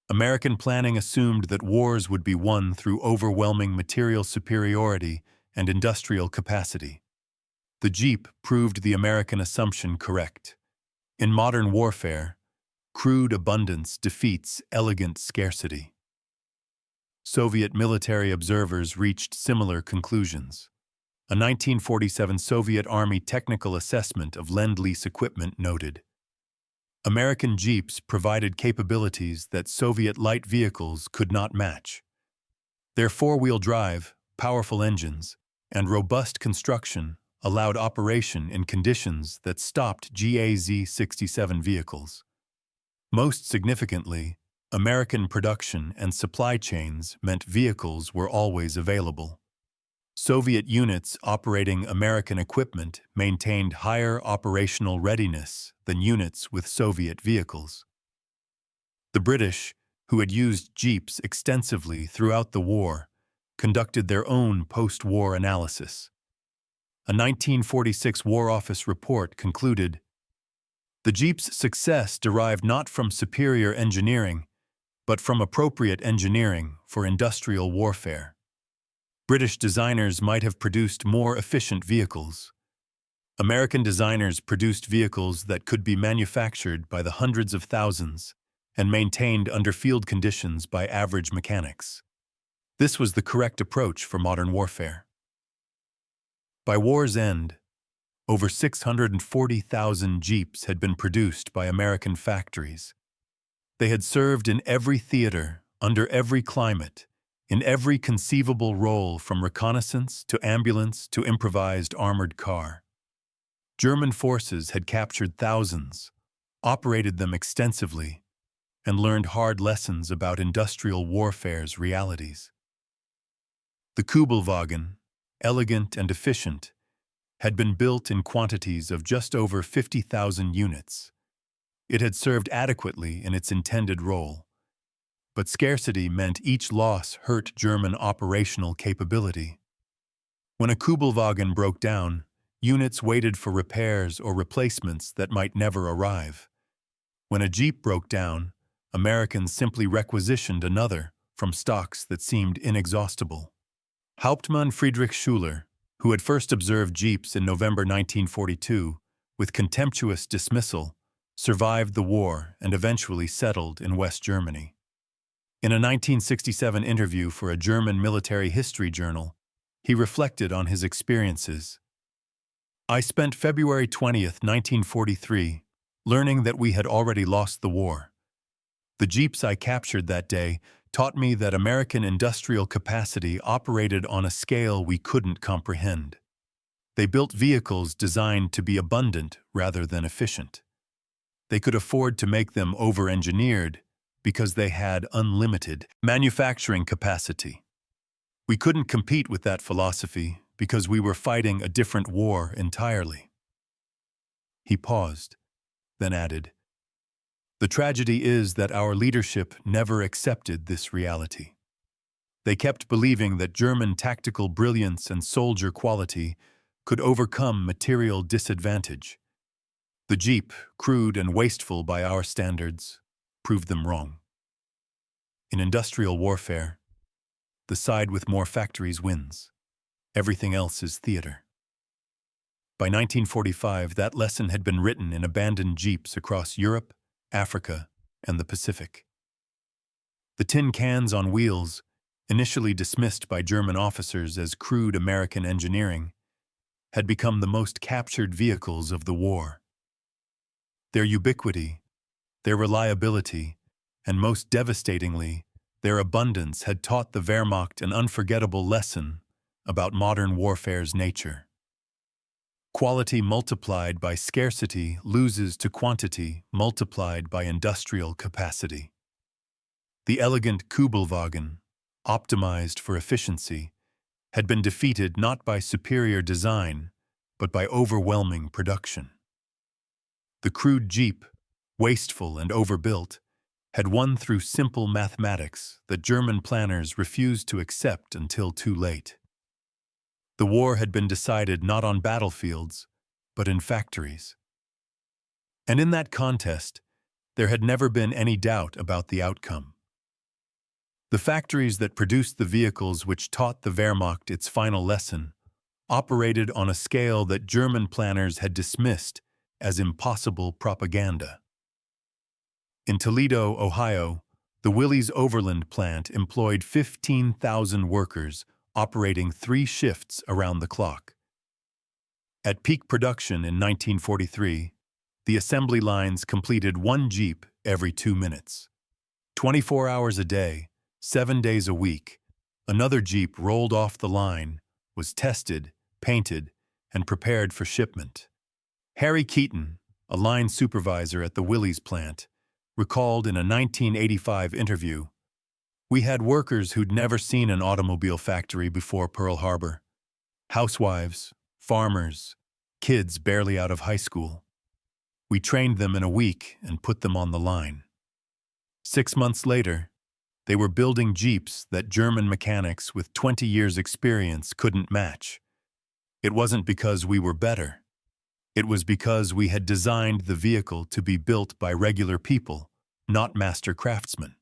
American planning assumed that wars would be won through overwhelming material superiority and industrial capacity. The Jeep proved the American assumption correct. In modern warfare, crude abundance defeats elegant scarcity. Soviet military observers reached similar conclusions. A 1947 Soviet Army technical assessment of Lend-Lease equipment noted, "American Jeeps provided capabilities that Soviet light vehicles could not match. Their four-wheel drive, powerful engines, and robust construction allowed operation in conditions that stopped GAZ-67 vehicles. Most significantly, American production and supply chains meant vehicles were always available. Soviet units operating American equipment maintained higher operational readiness than units with Soviet vehicles." The British, who had used Jeeps extensively throughout the war, conducted their own post-war analysis. A 1946 War Office report concluded, "The Jeep's success derived not from superior engineering, but from appropriate engineering for industrial warfare. British designers might have produced more efficient vehicles. American designers produced vehicles that could be manufactured by the hundreds of thousands and maintained under field conditions by average mechanics. This was the correct approach for modern warfare." By war's end, over 640,000 Jeeps had been produced by American factories. They had served in every theater, under every climate, in every conceivable role from reconnaissance to ambulance to improvised armored car. German forces had captured thousands, operated them extensively, and learned hard lessons about industrial warfare's realities. The Kübelwagen, elegant and efficient, had been built in quantities of just over 50,000 units. It had served adequately in its intended role, but scarcity meant each loss hurt German operational capability. When a Kübelwagen broke down, units waited for repairs or replacements that might never arrive. When a Jeep broke down, Americans simply requisitioned another from stocks that seemed inexhaustible. Hauptmann Friedrich Schüler, who had first observed Jeeps in November 1942, with contemptuous dismissal, survived the war and eventually settled in West Germany. In a 1967 interview for a German military history journal, he reflected on his experiences. "I spent February 20th, 1943, learning that we had already lost the war. The Jeeps I captured that day taught me that American industrial capacity operated on a scale we couldn't comprehend. They built vehicles designed to be abundant rather than efficient. They could afford to make them over-engineered because they had unlimited manufacturing capacity. We couldn't compete with that philosophy because we were fighting a different war entirely." He paused, then added, "The tragedy is that our leadership never accepted this reality. They kept believing that German tactical brilliance and soldier quality could overcome material disadvantage. The Jeep, crude and wasteful by our standards, proved them wrong. In industrial warfare, the side with more factories wins. Everything else is theater." By 1945, that lesson had been written in abandoned Jeeps across Europe, Africa, and the Pacific. The tin cans on wheels, initially dismissed by German officers as crude American engineering, had become the most captured vehicles of the war. Their ubiquity, their reliability, and most devastatingly, their abundance had taught the Wehrmacht an unforgettable lesson about modern warfare's nature. Quality multiplied by scarcity loses to quantity multiplied by industrial capacity. The elegant Kübelwagen, optimized for efficiency, had been defeated not by superior design, but by overwhelming production. The crude Jeep, wasteful and overbuilt, had won through simple mathematics that German planners refused to accept until too late. The war had been decided not on battlefields, but in factories. And in that contest, there had never been any doubt about the outcome. The factories that produced the vehicles which taught the Wehrmacht its final lesson operated on a scale that German planners had dismissed as impossible propaganda. In Toledo, Ohio, the Willys Overland plant employed 15,000 workers operating 3 shifts around the clock. At peak production in 1943, the assembly lines completed 1 Jeep every 2 minutes. 24 hours a day, 7 days a week, another Jeep rolled off the line, was tested, painted, and prepared for shipment. Harry Keaton, a line supervisor at the Willys plant, recalled in a 1985 interview, "We had workers who'd never seen an automobile factory before Pearl Harbor. Housewives, farmers, kids barely out of high school. We trained them in a week and put them on the line. 6 months later, they were building Jeeps that German mechanics with 20 years' experience couldn't match. It wasn't because we were better. It was because we had designed the vehicle to be built by regular people, not master craftsmen."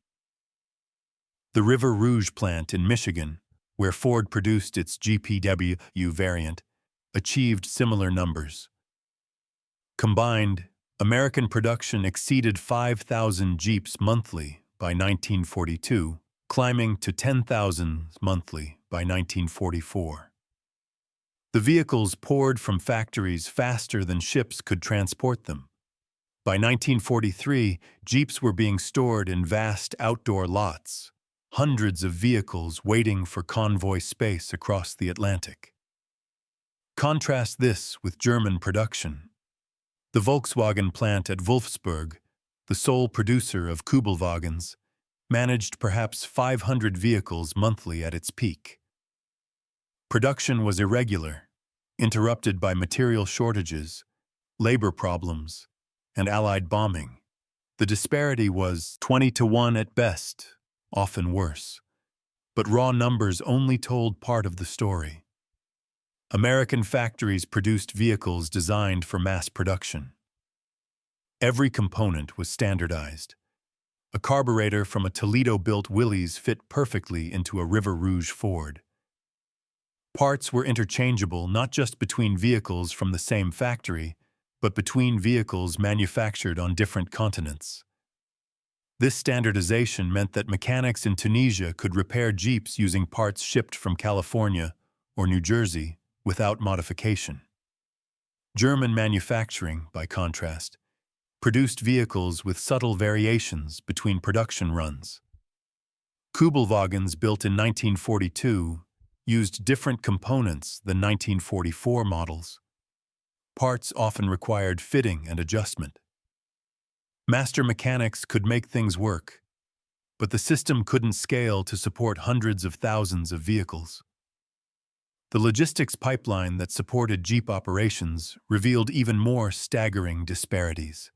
The River Rouge plant in Michigan, where Ford produced its GPW variant, achieved similar numbers. Combined, American production exceeded 5,000 Jeeps monthly by 1942, climbing to 10,000 monthly by 1944. The vehicles poured from factories faster than ships could transport them. By 1943, Jeeps were being stored in vast outdoor lots, hundreds of vehicles waiting for convoy space across the Atlantic. Contrast this with German production. The Volkswagen plant at Wolfsburg, the sole producer of Kübelwagens, managed perhaps 500 vehicles monthly at its peak. Production was irregular, interrupted by material shortages, labor problems, and Allied bombing. The disparity was 20-1 at best, often worse. But raw numbers only told part of the story. American factories produced vehicles designed for mass production. Every component was standardized. A carburetor from a Toledo-built Willys fit perfectly into a River Rouge Ford. Parts were interchangeable not just between vehicles from the same factory, but between vehicles manufactured on different continents. This standardization meant that mechanics in Tunisia could repair Jeeps using parts shipped from California or New Jersey without modification. German manufacturing, by contrast, produced vehicles with subtle variations between production runs. Kübelwagens built in 1942 used different components than 1944 models. Parts often required fitting and adjustment. Master mechanics could make things work, but the system couldn't scale to support hundreds of thousands of vehicles. The logistics pipeline that supported Jeep operations revealed even more staggering disparities.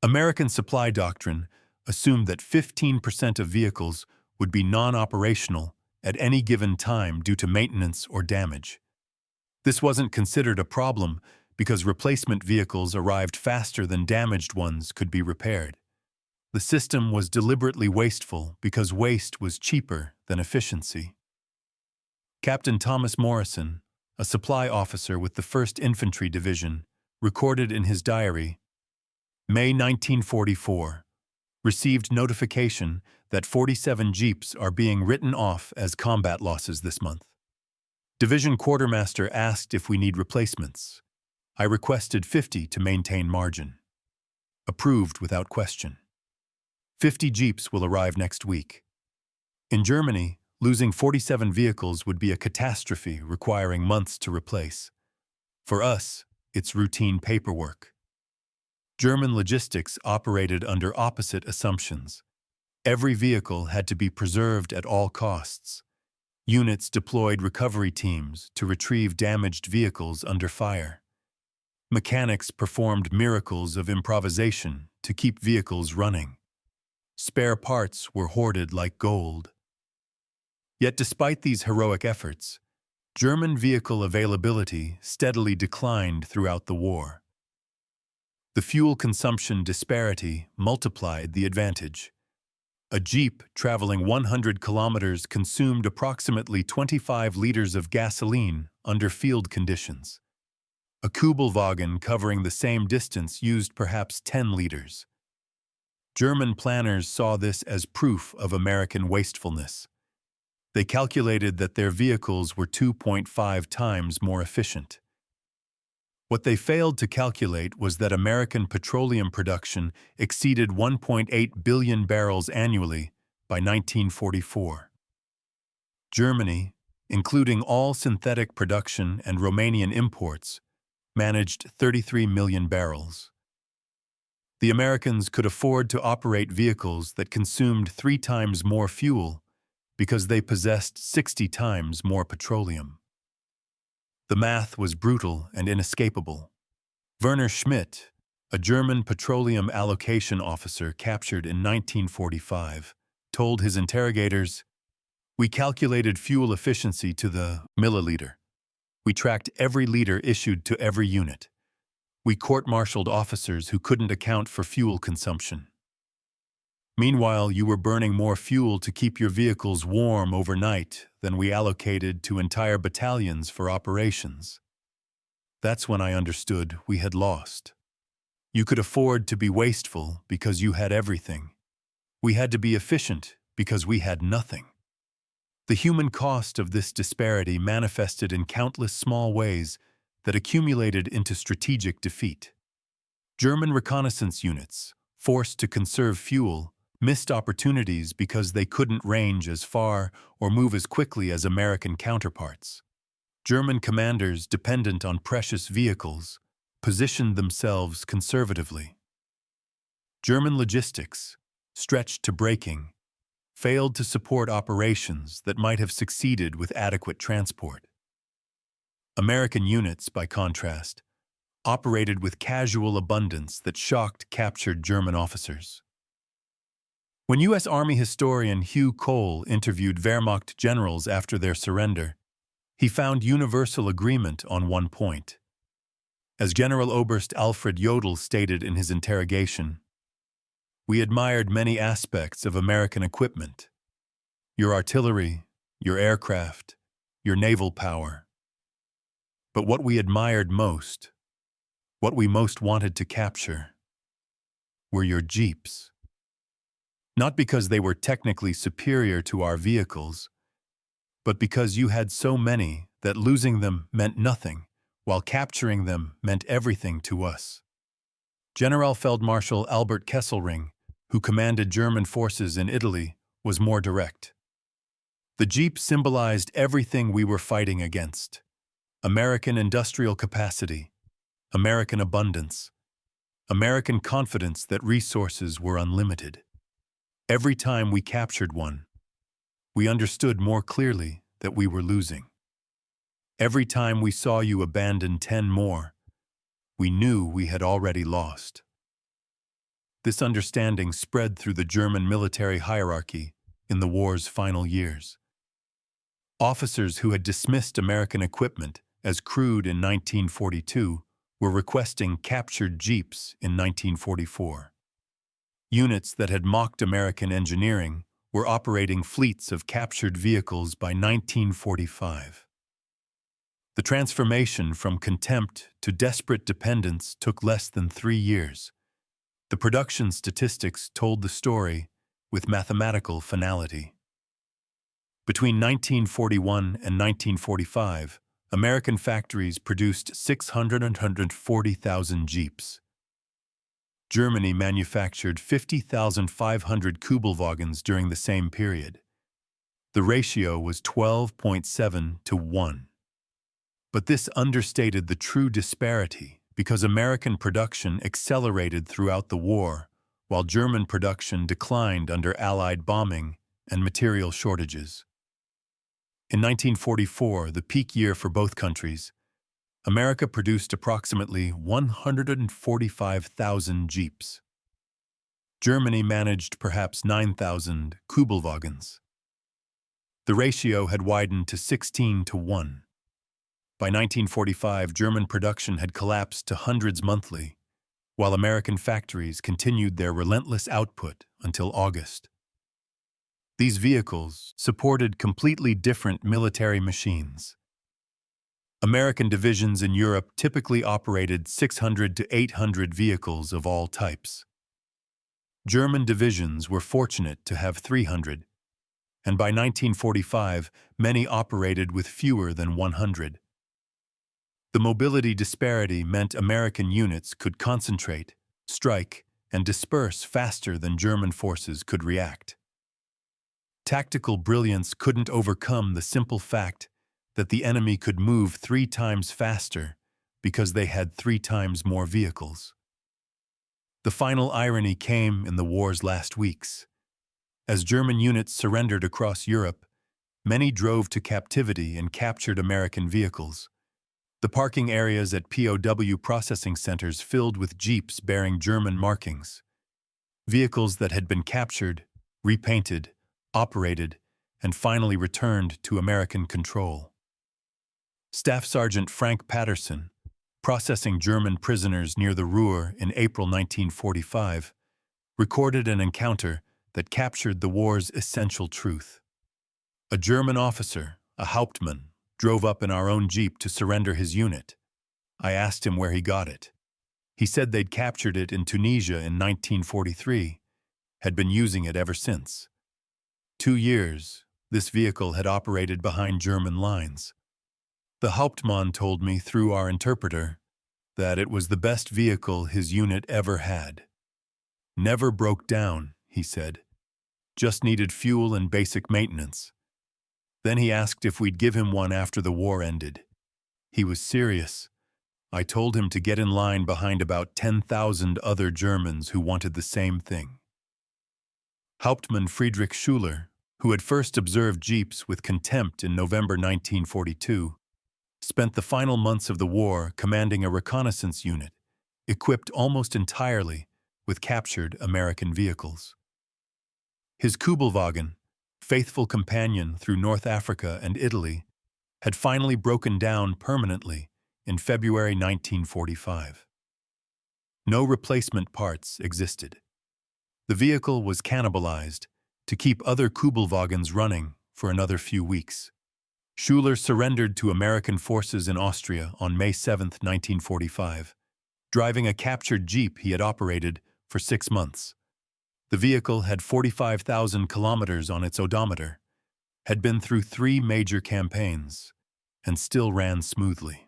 American supply doctrine assumed that 15% of vehicles would be non-operational at any given time due to maintenance or damage. This wasn't considered a problem because replacement vehicles arrived faster than damaged ones could be repaired. The system was deliberately wasteful because waste was cheaper than efficiency. Captain Thomas Morrison, a supply officer with the 1st Infantry Division, recorded in his diary, May 1944, received notification that 47 Jeeps are being written off as combat losses this month. Division quartermaster asked if we need replacements. I requested 50 to maintain margin. Approved without question. 50 Jeeps will arrive next week. In Germany, losing 47 vehicles would be a catastrophe requiring months to replace. For us, it's routine paperwork. German logistics operated under opposite assumptions. Every vehicle had to be preserved at all costs. Units deployed recovery teams to retrieve damaged vehicles under fire. Mechanics performed miracles of improvisation to keep vehicles running. Spare parts were hoarded like gold. Yet despite these heroic efforts, German vehicle availability steadily declined throughout the war. The fuel consumption disparity multiplied the advantage. A Jeep traveling 100 kilometers consumed approximately 25 liters of gasoline under field conditions. A Kübelwagen covering the same distance used perhaps 10 liters. German planners saw this as proof of American wastefulness. They calculated that their vehicles were 2.5 times more efficient. What they failed to calculate was that American petroleum production exceeded 1.8 billion barrels annually by 1944. Germany, including all synthetic production and Romanian imports, managed 33 million barrels. The Americans could afford to operate vehicles that consumed 3 times more fuel because they possessed 60 times more petroleum. The math was brutal and inescapable. Werner Schmidt, a German petroleum allocation officer captured in 1945, told his interrogators, "We calculated fuel efficiency to the milliliter. We tracked every liter issued to every unit. We court-martialed officers who couldn't account for fuel consumption. Meanwhile, you were burning more fuel to keep your vehicles warm overnight than we allocated to entire battalions for operations." That's when I understood we had lost. You could afford to be wasteful because you had everything. We had to be efficient because we had nothing. The human cost of this disparity manifested in countless small ways that accumulated into strategic defeat. German reconnaissance units, forced to conserve fuel, missed opportunities because they couldn't range as far or move as quickly as American counterparts. German commanders, dependent on precious vehicles, positioned themselves conservatively. German logistics, stretched to breaking, failed to support operations that might have succeeded with adequate transport. American units, by contrast, operated with casual abundance that shocked captured German officers. When U.S. Army historian Hugh Cole interviewed Wehrmacht generals after their surrender, he found universal agreement on one point. As General Oberst Alfred Jodl stated in his interrogation, "We admired many aspects of American equipment: your artillery, your aircraft, your naval power. But what we admired most, what we most wanted to capture, were your jeeps. Not because they were technically superior to our vehicles, but because you had so many that losing them meant nothing, while capturing them meant everything to us." Generalfeldmarschall Albert Kesselring, who commanded German forces in Italy, was more direct. "The Jeep symbolized everything we were fighting against: American industrial capacity, American abundance, American confidence that resources were unlimited. Every time we captured one, we understood more clearly that we were losing. Every time we saw you abandon 10 more, we knew we had already lost." This understanding spread through the German military hierarchy in the war's final years. Officers who had dismissed American equipment as crude in 1942 were requesting captured jeeps in 1944. Units that had mocked American engineering were operating fleets of captured vehicles by 1945. The transformation from contempt to desperate dependence took less than 3 years. The production statistics told the story with mathematical finality. Between 1941 and 1945, American factories produced 640,000 jeeps. Germany manufactured 50,500 Kübelwagens during the same period. The ratio was 12.7 to 1. But this understated the true disparity because American production accelerated throughout the war, while German production declined under Allied bombing and material shortages. In 1944, the peak year for both countries, America produced approximately 145,000 jeeps. Germany managed perhaps 9,000 Kübelwagens. The ratio had widened to 16 to 1. By 1945, German production had collapsed to hundreds monthly, while American factories continued their relentless output until August. These vehicles supported completely different military machines. American divisions in Europe typically operated 600 to 800 vehicles of all types. German divisions were fortunate to have 300, and by 1945, many operated with fewer than 100. The mobility disparity meant American units could concentrate, strike, and disperse faster than German forces could react. Tactical brilliance couldn't overcome the simple fact that the enemy could move 3 times faster because they had 3 times more vehicles. The final irony came in the war's last weeks. As German units surrendered across Europe, many drove to captivity and captured American vehicles. The parking areas at POW processing centers filled with jeeps bearing German markings. Vehicles that had been captured, repainted, operated, and finally returned to American control. Staff Sergeant Frank Patterson, processing German prisoners near the Ruhr in April 1945, recorded an encounter that captured the war's essential truth. A German officer, a Hauptmann, drove up in our own jeep to surrender his unit. I asked him where he got it. He said they'd captured it in Tunisia in 1943, had been using it ever since. 2 years, this vehicle had operated behind German lines. The Hauptmann told me through our interpreter that it was the best vehicle his unit ever had. Never broke down, he said. Just needed fuel and basic maintenance. Then he asked if we'd give him one after the war ended. He was serious. I told him to get in line behind about 10,000 other Germans who wanted the same thing. Hauptmann Friedrich Schüler, who had first observed jeeps with contempt in November 1942, spent the final months of the war commanding a reconnaissance unit, equipped almost entirely with captured American vehicles. His Kübelwagen, faithful companion through North Africa and Italy, had finally broken down permanently in February 1945. No replacement parts existed. The vehicle was cannibalized to keep other Kübelwagens running for another few weeks. Schüler surrendered to American forces in Austria on May 7, 1945, driving a captured jeep he had operated for 6 months. The vehicle had 45,000 kilometers on its odometer, had been through 3 major campaigns, and still ran smoothly.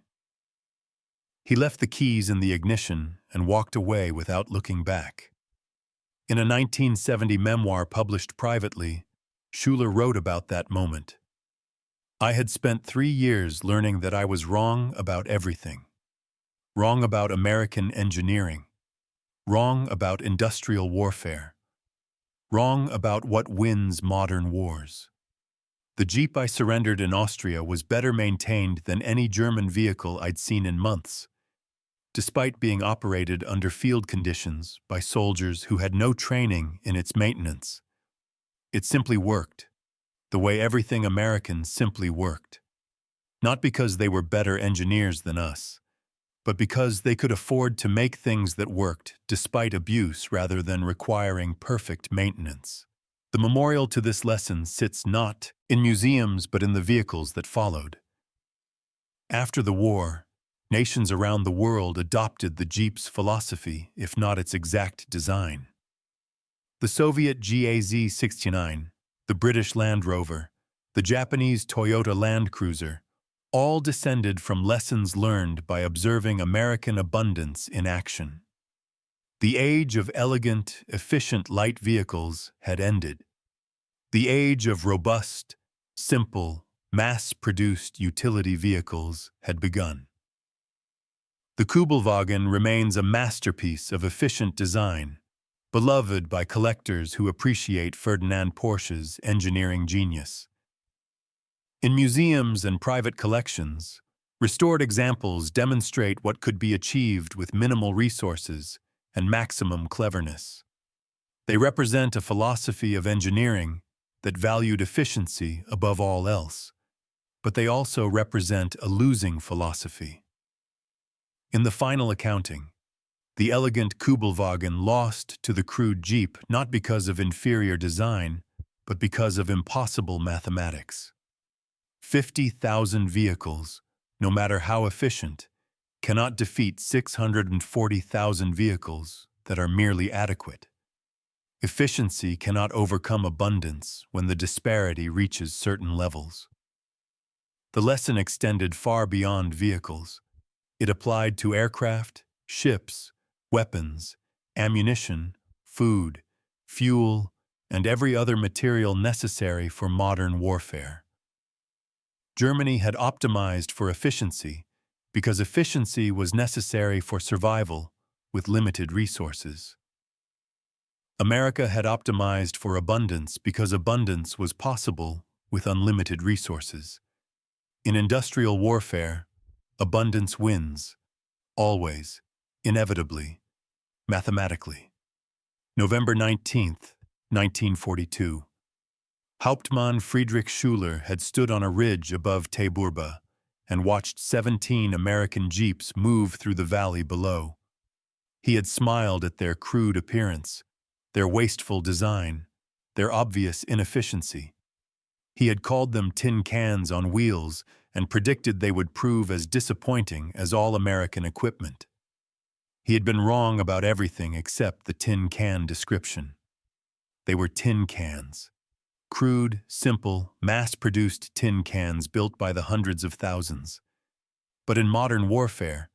He left the keys in the ignition and walked away without looking back. In a 1970 memoir published privately, Schüler wrote about that moment. I had spent 3 years learning that I was wrong about everything. Wrong about American engineering. Wrong about industrial warfare. Wrong about what wins modern wars. The jeep I surrendered in Austria was better maintained than any German vehicle I'd seen in months, despite being operated under field conditions by soldiers who had no training in its maintenance. It simply worked, the way everything American simply worked. Not because they were better engineers than us, but because they could afford to make things that worked despite abuse rather than requiring perfect maintenance. The memorial to this lesson sits not in museums but in the vehicles that followed. After the war, nations around the world adopted the Jeep's philosophy, if not its exact design. The Soviet GAZ-69, the British Land Rover, the Japanese Toyota Land Cruiser, all descended from lessons learned by observing American abundance in action. The age of elegant, efficient light vehicles had ended. The age of robust, simple, mass-produced utility vehicles had begun. The Kübelwagen remains a masterpiece of efficient design, beloved by collectors who appreciate Ferdinand Porsche's engineering genius. In museums and private collections, restored examples demonstrate what could be achieved with minimal resources and maximum cleverness. They represent a philosophy of engineering that valued efficiency above all else, but they also represent a losing philosophy. In the final accounting, the elegant Kübelwagen lost to the crude Jeep not because of inferior design, but because of impossible mathematics. 50,000 vehicles, no matter how efficient, cannot defeat 640,000 vehicles that are merely adequate. Efficiency cannot overcome abundance when the disparity reaches certain levels. The lesson extended far beyond vehicles. It applied to aircraft, ships, weapons, ammunition, food, fuel, and every other material necessary for modern warfare. Germany had optimized for efficiency because efficiency was necessary for survival with limited resources. America had optimized for abundance because abundance was possible with unlimited resources. In industrial warfare, abundance wins, always, inevitably, mathematically. November 19, 1942. Hauptmann Friedrich Schüler had stood on a ridge above Taburba and watched 17 American jeeps move through the valley below. He had smiled at their crude appearance, their wasteful design, their obvious inefficiency. He had called them tin cans on wheels and predicted they would prove as disappointing as all American equipment. He had been wrong about everything except the tin can description. They were tin cans. Crude, simple, mass-produced tin cans built by the hundreds of thousands. But in modern warfare,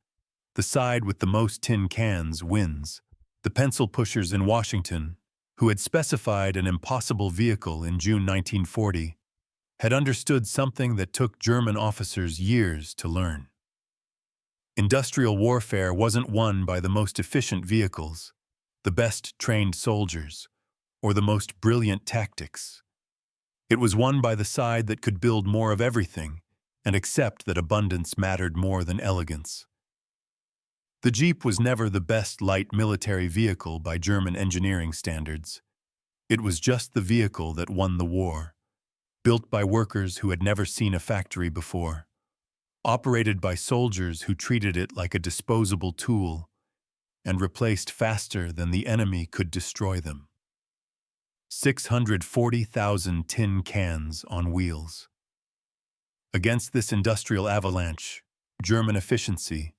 the side with the most tin cans wins. The pencil pushers in Washington, who had specified an impossible vehicle in June 1940, had understood something that took German officers years to learn. Industrial warfare wasn't won by the most efficient vehicles, the best trained soldiers, or the most brilliant tactics. It was won by the side that could build more of everything and accept that abundance mattered more than elegance. The Jeep was never the best light military vehicle by German engineering standards. It was just the vehicle that won the war, built by workers who had never seen a factory before, operated by soldiers who treated it like a disposable tool, and replaced faster than the enemy could destroy them. 640,000 tin cans on wheels. Against this industrial avalanche, German efficiency,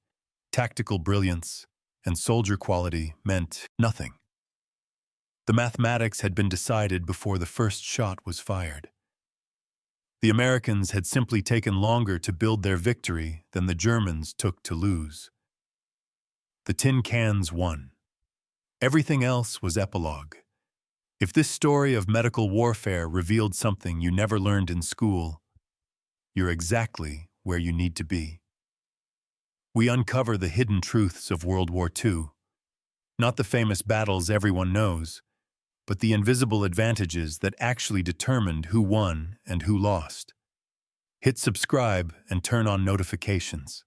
tactical brilliance, and soldier quality meant nothing. The mathematics had been decided before the first shot was fired. The Americans had simply taken longer to build their victory than the Germans took to lose. The tin cans won. Everything else was epilogue. If this story of medical warfare revealed something you never learned in school, you're exactly where you need to be. We uncover the hidden truths of World War II, not the famous battles everyone knows, but the invisible advantages that actually determined who won and who lost. Hit subscribe and turn on notifications.